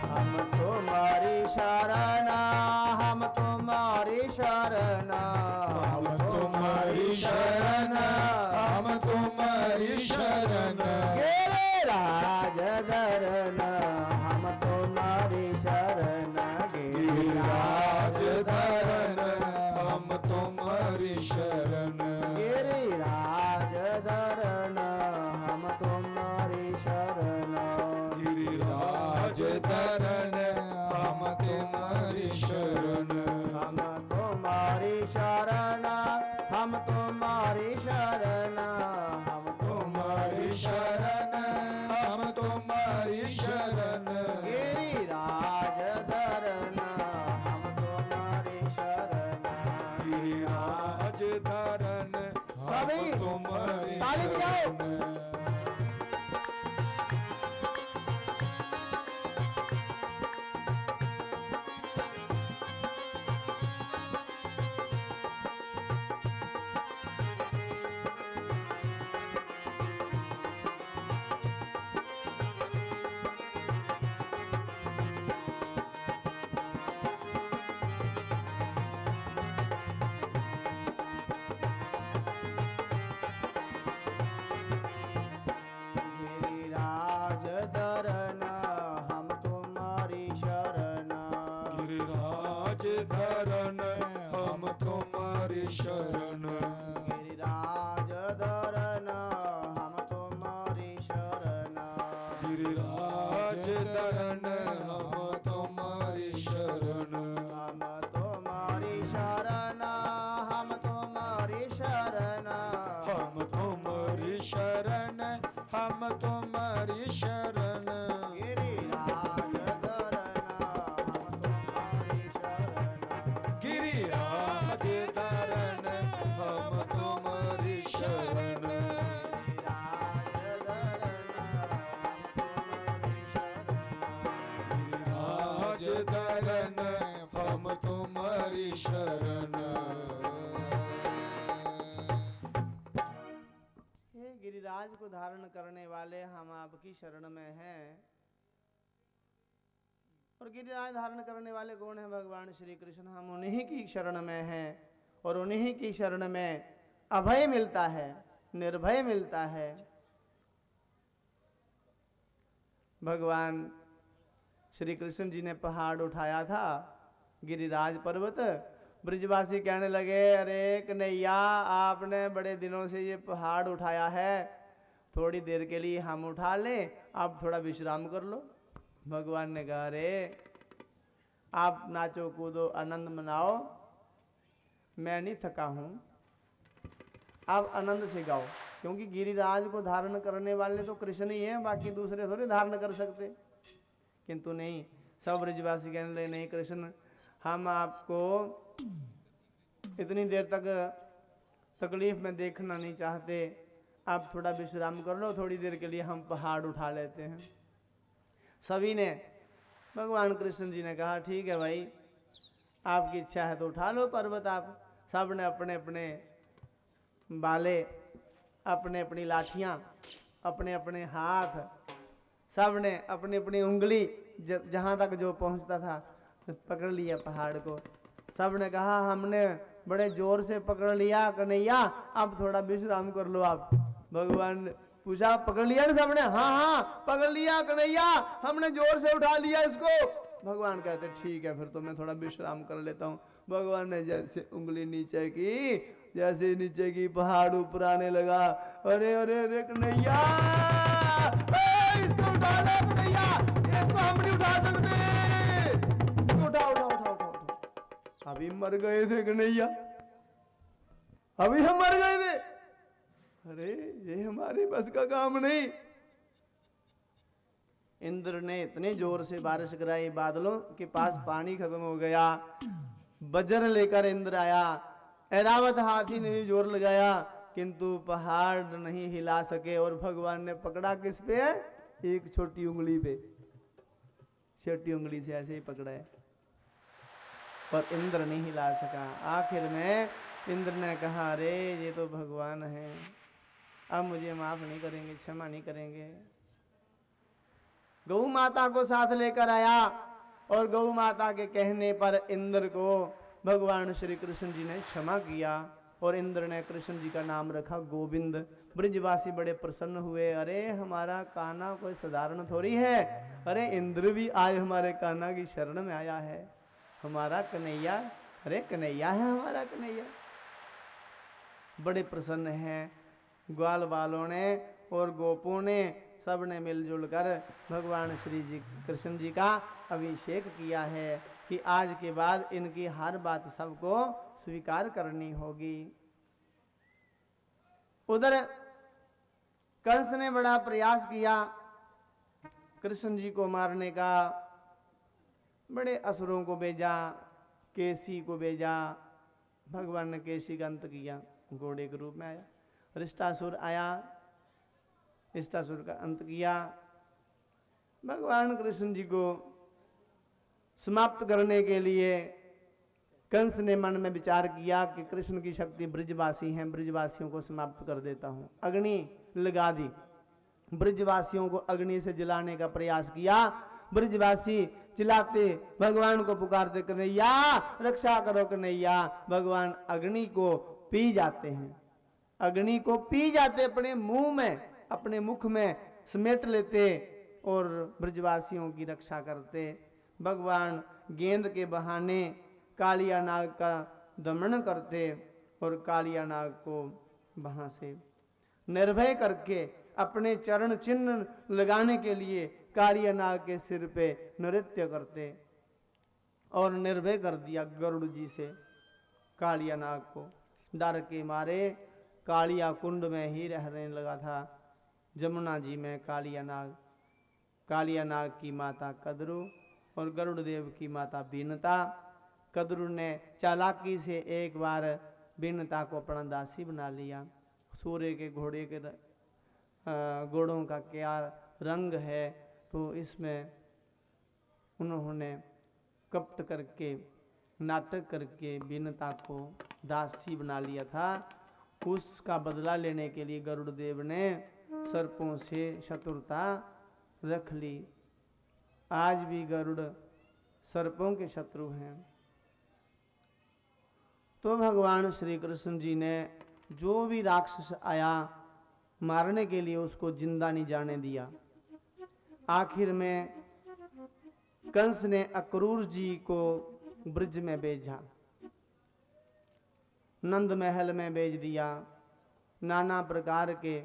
हम तुम्हारी शरण, हम तुम्हारी शरण, हम तुम्हारी शरण, हम तुम्हारी शरण। गिरिराज धरन हम तुम्हारी शरण, गिरिराज धरन हम तुम्हारी शरण, गिरिराज धरन हम तुम्हारी शरण, गिरिराज धरन हम तुम्हारी शरण, हम तुम्हारी शरण। ताली बजाओ। गिरिराज धरन हम तुम्हारी शरण, गिरिराज धरन हम तुम्हारी शरण, गिरिराज धरन हम तुम्हारी शरण, गिरिराज धरन हम तुम्हारी शरण, हम तुम्हारी शरण, हम तुम्हारी शरण, हम तुम्हारी शरण, हम तुम्हारी शरण, गिरिराज धरन हम तुम्हारी शरण, गिरिराज धरन हम तुम्हारी शरण, गिरिराज धरन हम तुम्हारी शरण। गिरिराज धरन हम तुम्हारी शरण। हे गिरिराज को धारण करने वाले हम आपकी शरण में हैं। और गिरिराज धारण करने वाले कौन है? भगवान श्री कृष्ण। हम उन्हीं की शरण में हैं और उन्हीं की शरण में अभय मिलता है, निर्भय मिलता है। भगवान श्री कृष्ण जी ने पहाड़ उठाया था, गिरिराज पर्वत। ब्रजवासी कहने लगे, अरे कन्हैया, आपने बड़े दिनों से ये पहाड़ उठाया है, थोड़ी देर के लिए हम उठा लें, आप थोड़ा विश्राम कर लो। भगवान ने कहा, अरे आप नाचो कूदो आनंद मनाओ, मैं नहीं थका हूं, आप आनंद से गाओ। क्योंकि गिरिराज को धारण करने वाले तो कृष्ण ही हैं, बाकी दूसरे थोड़े धारण कर सकते। किंतु नहीं, सब ब्रजवासी कहने लगे, नहीं कृष्ण, हम आपको इतनी देर तक तकलीफ में देखना नहीं चाहते, आप थोड़ा विश्राम कर लो, थोड़ी देर के लिए हम पहाड़ उठा लेते हैं। सभी ने, भगवान कृष्ण जी ने कहा, ठीक है भाई, आपकी इच्छा है तो उठा लो पर्वत आप। सब ने अपने अपने बाले, अपने अपनी लाठियां, अपने अपने हाथ, सब ने अपनी अपनी उंगली जहां तक जो पहुंचता था पकड़ लिया पहाड़ को। सब ने कहा, हमने बड़े जोर से पकड़ लिया कन्हैया, अब थोड़ा विश्राम कर लो आप। भगवान ने पूछा, पकड़ लिया ना सबने? हाँ हाँ पकड़ लिया कन्हैया, हमने जोर से उठा लिया इसको। भगवान कहते, ठीक है फिर तो मैं थोड़ा विश्राम कर लेता हूँ। भगवान ने जैसे उंगली नीचे की, जैसे नीचे की पहाड़ ऊपर आने लगा। अरे अरे अरे कन्हैया, इसको उठा लो कन्हैया, इसको हम नहीं उठा सकते, उठा उठा उठा उठा उठा। अभी मर गए थे कन्हैया, अभी हम मर गए थे। अरे ये हमारे बस का काम नहीं। इंद्र ने इतने जोर से बारिश कराई, बादलों के पास पानी खत्म हो गया। वज्र लेकर इंद्र आया, ऐरावत हाथी ने भी जोर लगाया, किंतु पहाड़ नहीं हिला सके। और भगवान ने पकड़ा किस पे? एक छोटी उंगली पे, छोटी उंगली से ऐसे ही पकड़ा है, पर इंद्र नहीं हिला सका। आखिर में इंद्र ने कहा, अरे ये तो भगवान है, अब मुझे माफ नहीं करेंगे, क्षमा नहीं करेंगे। गौ माता को साथ लेकर आया और गौ माता के कहने पर इंद्र को भगवान श्री कृष्ण जी ने क्षमा किया और इंद्र ने कृष्ण जी का नाम रखा गोविंद। ब्रजवासी बड़े प्रसन्न हुए, अरे हमारा कान्हा कोई साधारण थोड़ी है, अरे इंद्र भी आज हमारे कान्हा की शरण में आया है, हमारा कन्हैया, अरे कन्हैया है हमारा कन्हैया। बड़े प्रसन्न हैं। ग्वाल वालों ने और गोपों ने, सब ने मिलजुल कर भगवान श्री जी कृष्ण जी का अभिषेक किया है कि आज के बाद इनकी हर बात सबको स्वीकार करनी होगी। उधर कंस ने बड़ा प्रयास किया कृष्ण जी को मारने का, बड़े असुरों को भेजा, केसी को भेजा। भगवान ने केसी का अंत किया, घोड़े के रूप में आया। रिष्टासुर आया, रिष्टासुर का अंत किया। भगवान कृष्ण जी को समाप्त करने के लिए कंस ने मन में विचार किया कि कृष्ण की शक्ति ब्रजवासी हैं, ब्रजवासियों को समाप्त कर देता हूं। अग्नि लगा दी, ब्रजवासियों को अग्नि से जलाने का प्रयास किया। ब्रजवासी चिल्लाते भगवान को पुकारते, कन्हैया रक्षा करो कन्हैया। भगवान अग्नि को पी जाते हैं, अग्नि को पी जाते, अपने मुंह में, अपने मुख में समेट लेते और ब्रजवासियों की रक्षा करते। भगवान गेंद के बहाने कालिया नाग का दमन करते और कालिया नाग को वहां से निर्भय करके अपने चरण चिन्ह लगाने के लिए कालिया नाग के सिर पे नृत्य करते और निर्भय कर दिया गरुड़ जी से कालिया नाग को। डर के मारे कालिया कुंड में ही रहने लगा था, जमुना जी में कालिया नाग। कालिया नाग की माता कद्रु और गरुड़ देव की माता बीनता। कद्रु ने चालाकी से एक बार बीनता को अपना दासी बना लिया। सूर्य के घोड़े के घोड़ों का क्या रंग है, तो इसमें उन्होंने कपट करके, नाटक करके बीनता को दासी बना लिया था। उसका बदला लेने के लिए गरुड़ देव ने सर्पों से शत्रुता रख ली। आज भी गरुड़ सर्पों के शत्रु हैं। तो भगवान श्री कृष्ण जी ने जो भी राक्षस आया मारने के लिए उसको जिंदा नहीं जाने दिया। आखिर में कंस ने अक्रूर जी को ब्रज में भेजा, नंद महल में भेज दिया। नाना प्रकार के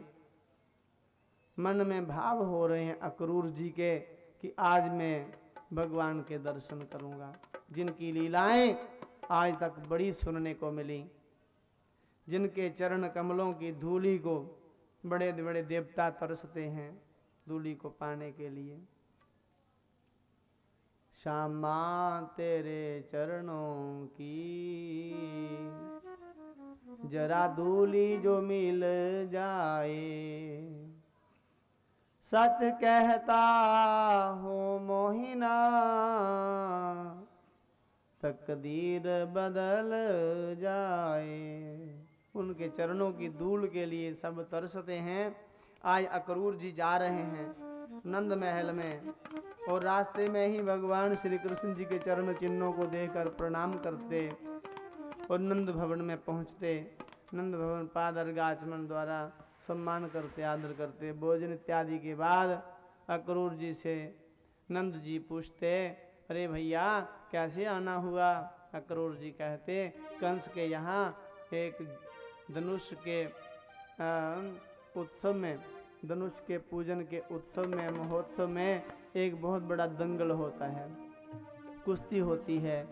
मन में भाव हो रहे हैं अक्रूर जी के कि आज मैं भगवान के दर्शन करूंगा, जिनकी लीलाएं आज तक बड़ी सुनने को मिली, जिनके चरण कमलों की धूलि को बड़े बड़े देवता तरसते हैं धूलि को पाने के लिए। श्यामा तेरे चरणों की जरा धूलि जो मिल जाए, सच कहता हूँ मोहिना तकदीर बदल जाए। उनके चरणों की धूल के लिए सब तरसते हैं। आज अक्रूर जी जा रहे हैं नंद महल में और रास्ते में ही भगवान श्री कृष्ण जी के चरण चिन्हों को देखकर प्रणाम करते और नंद भवन में पहुंचते। नंद भवन पाद अर्घाचमन द्वारा सम्मान करते, आदर करते। भोजन इत्यादि के बाद अक्रूर जी से नंद जी पूछते, अरे भैया कैसे आना हुआ? अक्रूर जी कहते, कंस के यहाँ एक धनुष के उत्सव में, धनुष के पूजन के उत्सव में, महोत्सव में एक बहुत बड़ा दंगल होता है, कुश्ती होती है।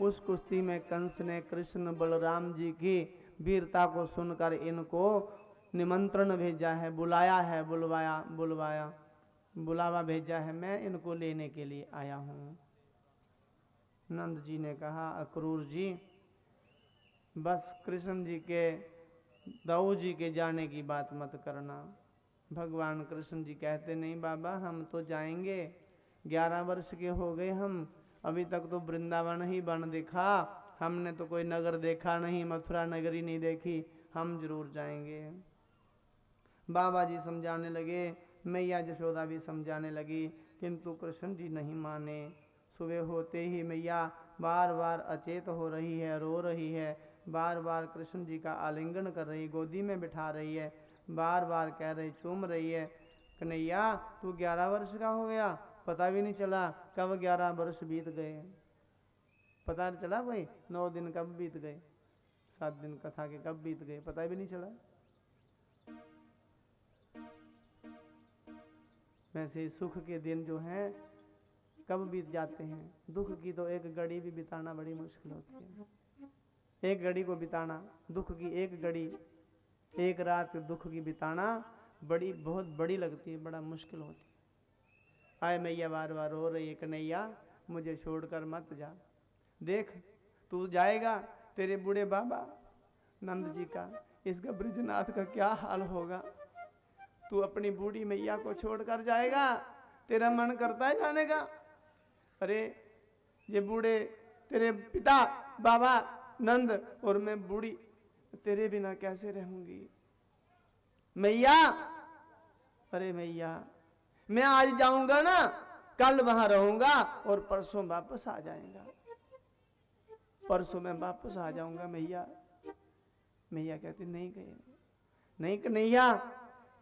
उस कुश्ती में कंस ने कृष्ण बलराम जी की वीरता को सुनकर इनको निमंत्रण भेजा है, बुलाया है, बुलावा भेजा है, मैं इनको लेने के लिए आया हूँ। नंद जी ने कहा, अक्रूर जी बस कृष्ण जी के, दाऊ जी के जाने की बात मत करना। भगवान कृष्ण जी कहते, नहीं बाबा हम तो जाएंगे, 11 वर्ष के हो गए हम, अभी तक तो वृंदावन ही बन देखा, हमने तो कोई नगर देखा नहीं, मथुरा नगरी नहीं देखी, हम जरूर जाएंगे। बाबा जी समझाने लगे, मैया यशोदा भी समझाने लगी, किंतु कृष्ण जी नहीं माने। सुबह होते ही मैया बार बार अचेत हो रही है, रो रही है, बार बार कृष्ण जी का आलिंगन कर रही, गोदी में बिठा रही है, बार बार कह रही, चूम रही है, कन्हैया तू 11 वर्ष का हो गया, पता भी नहीं चला कब 11 वर्ष बीत गए, पता नहीं चला कोई 9 दिन कब बीत गए, 7 दिन कथा के कब बीत गए, पता भी नहीं चला। वैसे सुख के दिन जो हैं कब बीत जाते हैं, दुख की तो एक घड़ी भी बिताना बड़ी मुश्किल होती है। एक घड़ी को बिताना, दुख की एक घड़ी, एक रात दुख की बिताना बड़ी, बहुत बड़ी लगती है, बड़ा मुश्किल होती है। आए मैया बार बार रो रही है, कन्हैया मुझे छोड़कर मत जा, देख तू जाएगा तेरे बूढ़े बाबा नंद जी का, इसका ब्रजनाथ का क्या हाल होगा। तू अपनी बूढ़ी मैया को छोड़कर जाएगा, तेरा मन करता है जाने का। अरे ये बूढ़े तेरे पिता बाबा नंद और मैं बूढ़ी, तेरे बिना कैसे रहूंगी मैया। अरे मैया, मैं आज जाऊंगा ना, कल वहां रहूंगा और परसों वापस आ जाएगा, परसों मैं वापस आ जाऊंगा मैया। मैया कहती नहीं कहे, नहीं कन्हैया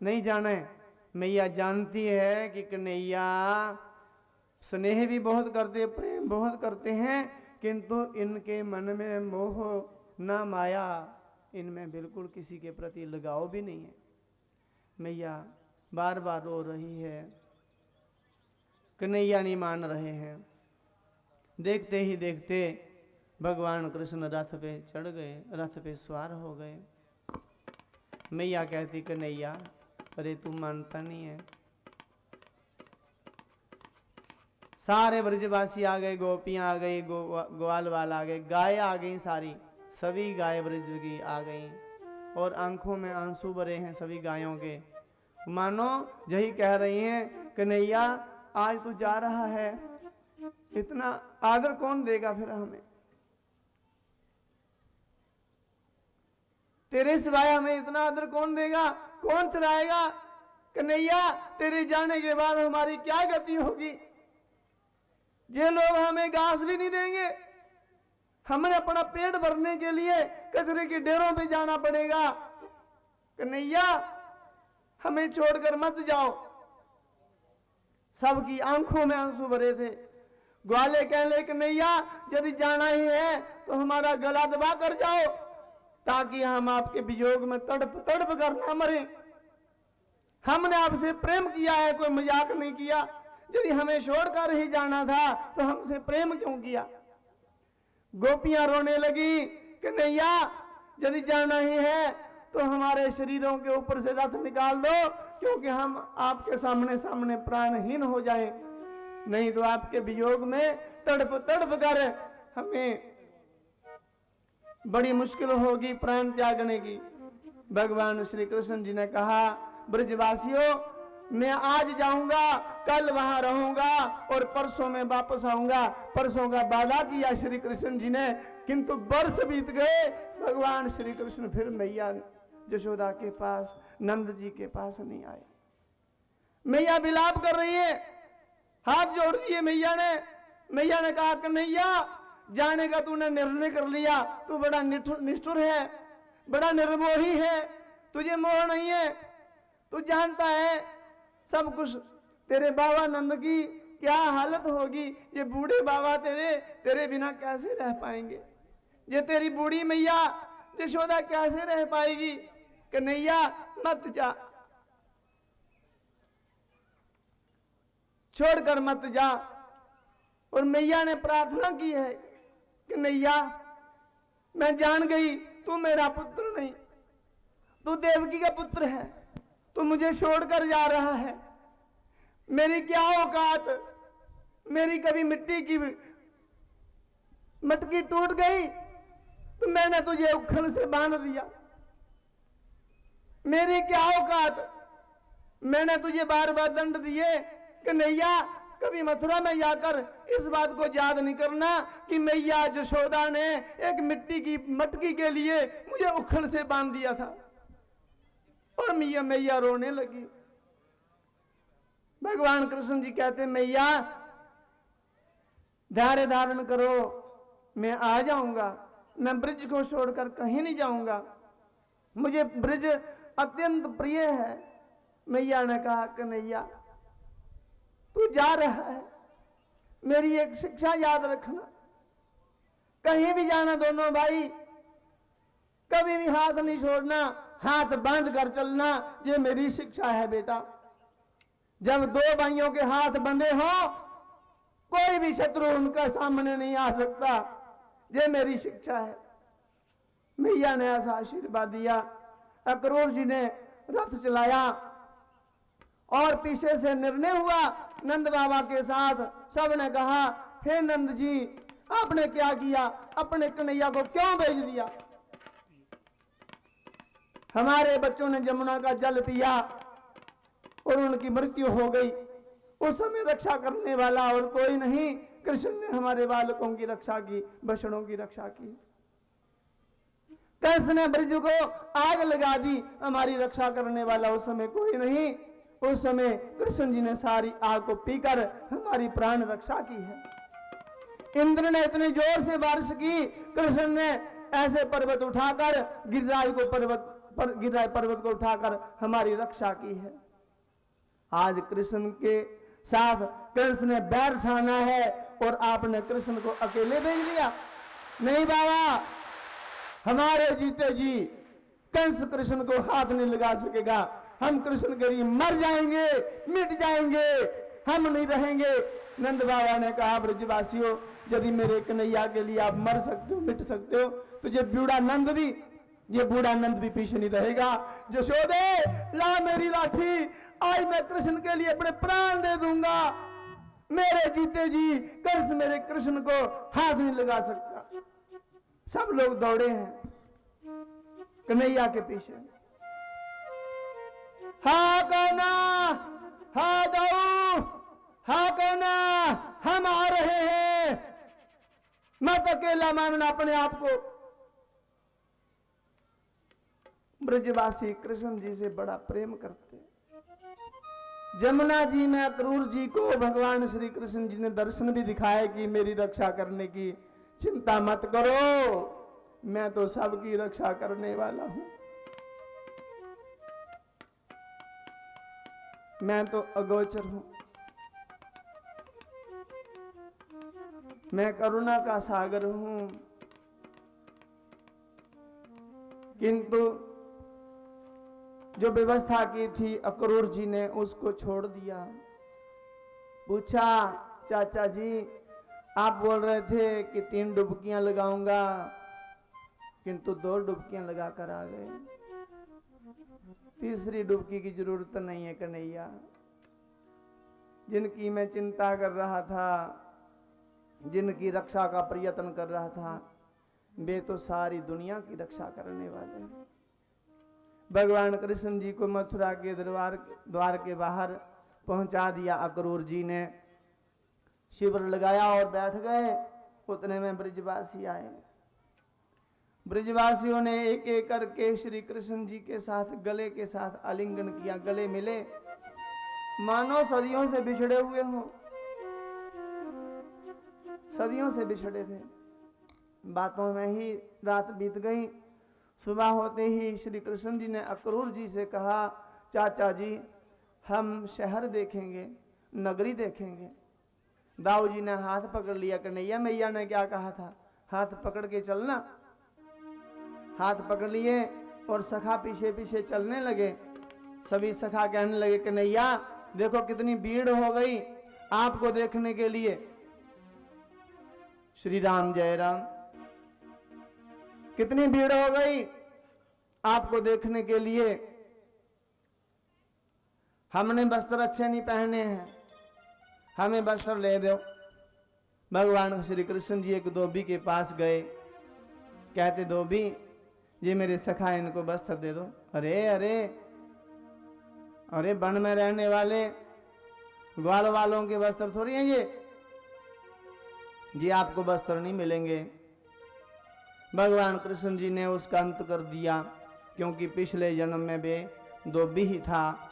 नहीं जाना है। मैया जानती है कि कन्हैया स्नेह भी बहुत करते, प्रेम बहुत करते हैं, किंतु इनके मन में मोह ना माया, इनमें बिल्कुल किसी के प्रति लगाव भी नहीं है। मैया बार बार रो रही है, कन्हैया नहीं मान रहे हैं। देखते ही देखते भगवान कृष्ण रथ पे चढ़ गए, रथ पे सवार हो गए। मैया कहती कन्हैया अरे तू मानता नहीं है। सारे ब्रजवासी आ गए, गोपियां आ गई, ग्वाल वाल आ गए, गाय आ गई, सारी सभी गाय ब्रज की आ गई और आंखों में आंसू भरे हैं सभी गायों के। मानो यही कह रही हैं कन्हैया आज तू जा रहा है, इतना आदर कौन देगा फिर हमें, तेरे सिवाय हमें इतना आदर कौन देगा, कौन चलाएगा। कन्हैया तेरे जाने के बाद हमारी क्या गति होगी, ये लोग हमें घास भी नहीं देंगे, हमें अपना पेट भरने के लिए कचरे के ढेरों पे जाना पड़ेगा। कन्हैया हमें छोड़कर मत जाओ। सबकी आंखों में आंसू भरे थे। ग्वाले कहले कन्हैया यदि जाना ही है तो हमारा गला दबा कर जाओ, ताकि हम आपके वियोग में तड़प तड़प कर ना मरे। हमने आपसे प्रेम किया है, कोई मजाक नहीं किया। यदि हमें छोड़कर ही जाना था तो हमसे प्रेम क्यों किया। गोपियां रोने लगी, कन्हैया यदि जाना ही है तो हमारे शरीरों के ऊपर से रथ निकाल दो, क्योंकि हम आपके सामने सामने प्राणहीन हो जाएं, नहीं तो आपके वियोग में तड़प तड़प कर हमें बड़ी मुश्किल होगी प्राण त्यागने की। भगवान श्री कृष्ण जी ने कहा ब्रजवासियों मैं आज जाऊंगा, कल वहां रहूंगा और परसों में वापस आऊंगा। परसों का वादा किया श्री कृष्ण जी ने, किंतु वर्ष बीत गए, भगवान श्री कृष्ण फिर मैया यशोदा के पास, नंद जी के पास नहीं आए। मैया विलाप कर रही है, हाथ जोड़ दिए मैया ने। मैया ने कहा कन्हैया जाने का तूने निर्णय कर लिया, तू बड़ा निष्ठुर है, बड़ा निर्मोही है, तुझे मोह नहीं है। तू जानता है सब कुछ तेरे बाबा नंद की क्या हालत होगी, ये बूढ़े बाबा तेरे बिना कैसे रह पाएंगे, ये तेरी बूढ़ी मैया यशोदा कैसे रह पाएगी। कन्हैया मत जा, छोड़कर मत जा। और मैया ने प्रार्थना की है कन्हैया मैं जान गई तू मेरा पुत्र नहीं, तू देवकी का पुत्र है, तू मुझे छोड़कर जा रहा है, मेरी क्या औकात, मेरी कभी मिट्टी की मटकी टूट गई तो मैंने तुझे उखल से बांध दिया, मेरी क्या औकात, मैंने तुझे बार बार दंड दिए। कन्हैया कभी मथुरा में जाकर इस बात को याद नहीं करना कि मैया यशोदा ने एक मिट्टी की मटकी के लिए मुझे उखल से बांध दिया था। और मैया रोने लगी। भगवान कृष्ण जी कहते मैया धैर्य धारण करो, मैं आ जाऊंगा, मैं ब्रज को छोड़कर कहीं नहीं जाऊंगा, मुझे ब्रज अत्यंत प्रिय है। मैया ने कहा कन्हैया तू जा रहा है, मेरी एक शिक्षा याद रखना, कहीं भी जाना दोनों भाई कभी भी हाथ नहीं छोड़ना, हाथ बांध कर चलना, ये मेरी शिक्षा है बेटा। जब दो भाइयों के हाथ बंधे हो कोई भी शत्रु उनका सामने नहीं आ सकता, ये मेरी शिक्षा है। मैया ने ऐसा आशीर्वाद दिया। अक्रूर जी ने रथ चलाया और पीछे से निर्णय हुआ नंद बाबा के साथ। सबने कहा हे नंद जी आपने क्या किया, अपने कन्हैया को क्यों भेज दिया, हमारे बच्चों ने जमुना का जल पिया और उनकी मृत्यु हो गई। उस समय रक्षा करने वाला और कोई नहीं, कृष्ण ने हमारे बालकों की रक्षा की, बछड़ों की रक्षा की। कृष्ण ने ब्रज को आग लगा दी, हमारी रक्षा करने वाला उस समय कोई नहीं। उस समय कृष्ण जी ने सारी आग को पीकर हमारी प्राण रक्षा की है। इंद्र ने इतनी जोर से बारिश की, कृष्ण ने ऐसे पर्वत उठाकर गिरिराज पर्वत को उठाकर हमारी रक्षा की है। आज कृष्ण के साथ कृष्ण ने बैर ठाना है और आपने कृष्ण को अकेले भेज दिया। नहीं बाबा, हमारे जीते जी कंस कृष्ण को हाथ नहीं लगा सकेगा। हम कृष्ण के लिए मर जाएंगे, मिट जाएंगे, हम नहीं रहेंगे। नंद बाबा ने कहा, ब्रजवासियों, यदि मेरे कन्हैया के लिए आप मर सकते हो, मिट सकते हो, तो ये बूढ़ा नंद भी पीछे नहीं रहेगा। यशोदे, ला मेरी लाठी, आज मैं कृष्ण के लिए अपने प्राण दे दूंगा। मेरे जीते जी कंस मेरे कृष्ण को हाथ नहीं लगा सकता। सब लोग दौड़े हैं कन्हैया के पीछे। हा कौना, हा दाऊ, हा कौना, हम आ रहे हैं। मत अकेला मानना अपने आप को। ब्रजवासी कृष्ण जी से बड़ा प्रेम करते। जमुना जी में अक्रूर जी को भगवान श्री कृष्ण जी ने दर्शन भी दिखाया कि मेरी रक्षा करने की चिंता मत करो, मैं तो सबकी रक्षा करने वाला हूं। मैं तो अगोचर हूं, मैं करुणा का सागर हूं। किंतु जो व्यवस्था की थी अक्रूर जी ने उसको छोड़ दिया। पूछा, चाचा जी आप बोल रहे थे कि 3 डुबकियां लगाऊंगा, किंतु 2 डुबकियां लगाकर आ गए। तीसरी डुबकी की जरूरत नहीं है कन्हैया। जिनकी मैं चिंता कर रहा था, जिनकी रक्षा का प्रयत्न कर रहा था, वे तो सारी दुनिया की रक्षा करने वाले हैं। भगवान कृष्ण जी को मथुरा के द्वार के बाहर पहुंचा दिया अक्रूर जी ने। शिविर लगाया और बैठ गए। उतने में ब्रजवासी आए। ब्रजवासियों ने एक एक करके श्री कृष्ण जी के साथ गले के साथ आलिंगन किया, गले मिले, मानो सदियों से बिछड़े हुए हों। सदियों से बिछड़े थे। बातों में ही रात बीत गई। सुबह होते ही श्री कृष्ण जी ने अक्रूर जी से कहा, चाचा जी हम शहर देखेंगे, नगरी देखेंगे। दाऊ जी ने हाथ पकड़ लिया। कन्हैया मैया ने क्या कहा था, हाथ पकड़ के चलना। हाथ पकड़ लिए और सखा पीछे पीछे चलने लगे। सभी सखा कहने लगे, कन्हैया देखो कितनी भीड़ हो गई आपको देखने के लिए। श्री राम जय राम। कितनी भीड़ हो गई आपको देखने के लिए। हमने वस्त्र अच्छे नहीं पहने हैं, हमें वस्त्र ले दो। भगवान श्री कृष्ण जी एक धोबी के पास गए। कहते, धोबी ये मेरे सखा, इनको वस्त्र दे दो। अरे अरे अरे वन में रहने वाले ग्वाल वालों के वस्त्र थोड़ी हैं ये आपको वस्त्र नहीं मिलेंगे। भगवान कृष्ण जी ने उसका अंत कर दिया, क्योंकि पिछले जन्म में वे धोबी ही था।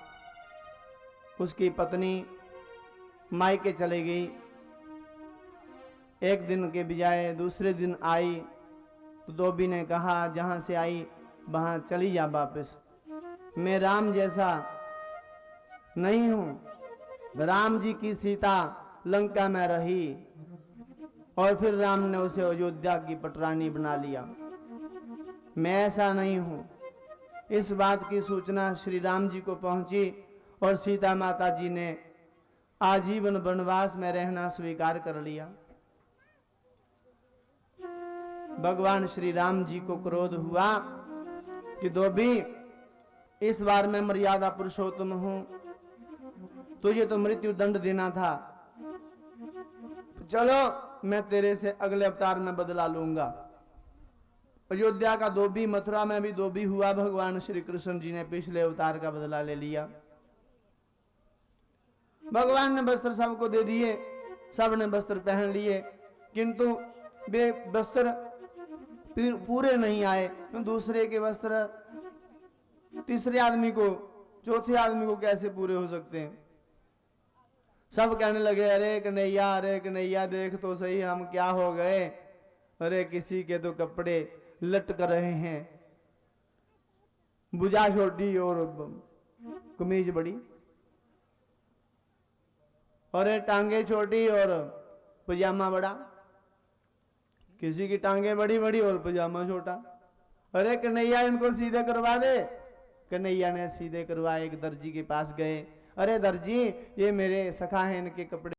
उसकी पत्नी मायके चली गई। एक दिन के बजाय दूसरे दिन आई तो धोबी ने कहा, जहां से आई वहां चली जा वापस। मैं राम जैसा नहीं हूं। राम जी की सीता लंका में रही और फिर राम ने उसे अयोध्या की पटरानी बना लिया। मैं ऐसा नहीं हूं। इस बात की सूचना श्री राम जी को पहुंची और सीता माता जी ने आजीवन वनवास में रहना स्वीकार कर लिया। भगवान श्री राम जी को क्रोध हुआ कि धोबी इस बार मैं मर्यादा पुरुषोत्तम हूं, तुझे तो मृत्यु दंड देना था। चलो मैं तेरे से अगले अवतार में बदला लूंगा। अयोध्या का धोबी, मथुरा में भी धोबी हुआ। भगवान श्री कृष्ण जी ने पिछले अवतार का बदला ले लिया। भगवान ने वस्त्र सबको दे दिए, सब ने वस्त्र पहन लिए, किंतु वे वस्त्र पूरे नहीं आए। दूसरे के वस्त्र तीसरे आदमी को, चौथे आदमी को कैसे पूरे हो सकते हैं? सब कहने लगे, अरे कन्हैया देख तो सही हम क्या हो गए। अरे किसी के तो कपड़े लटक रहे हैं, भुजा छोटी और कमीज बड़ी, अरे टांगे छोटी और पजामा बड़ा, किसी की टांगे बड़ी बड़ी और पजामा छोटा। अरे कन्हैया इनको सीधे करवा दे। कन्हैया ने सीधे करवाए। एक दर्जी के पास गए, अरे दर्जी ये मेरे सखा हैं, इनके कपड़े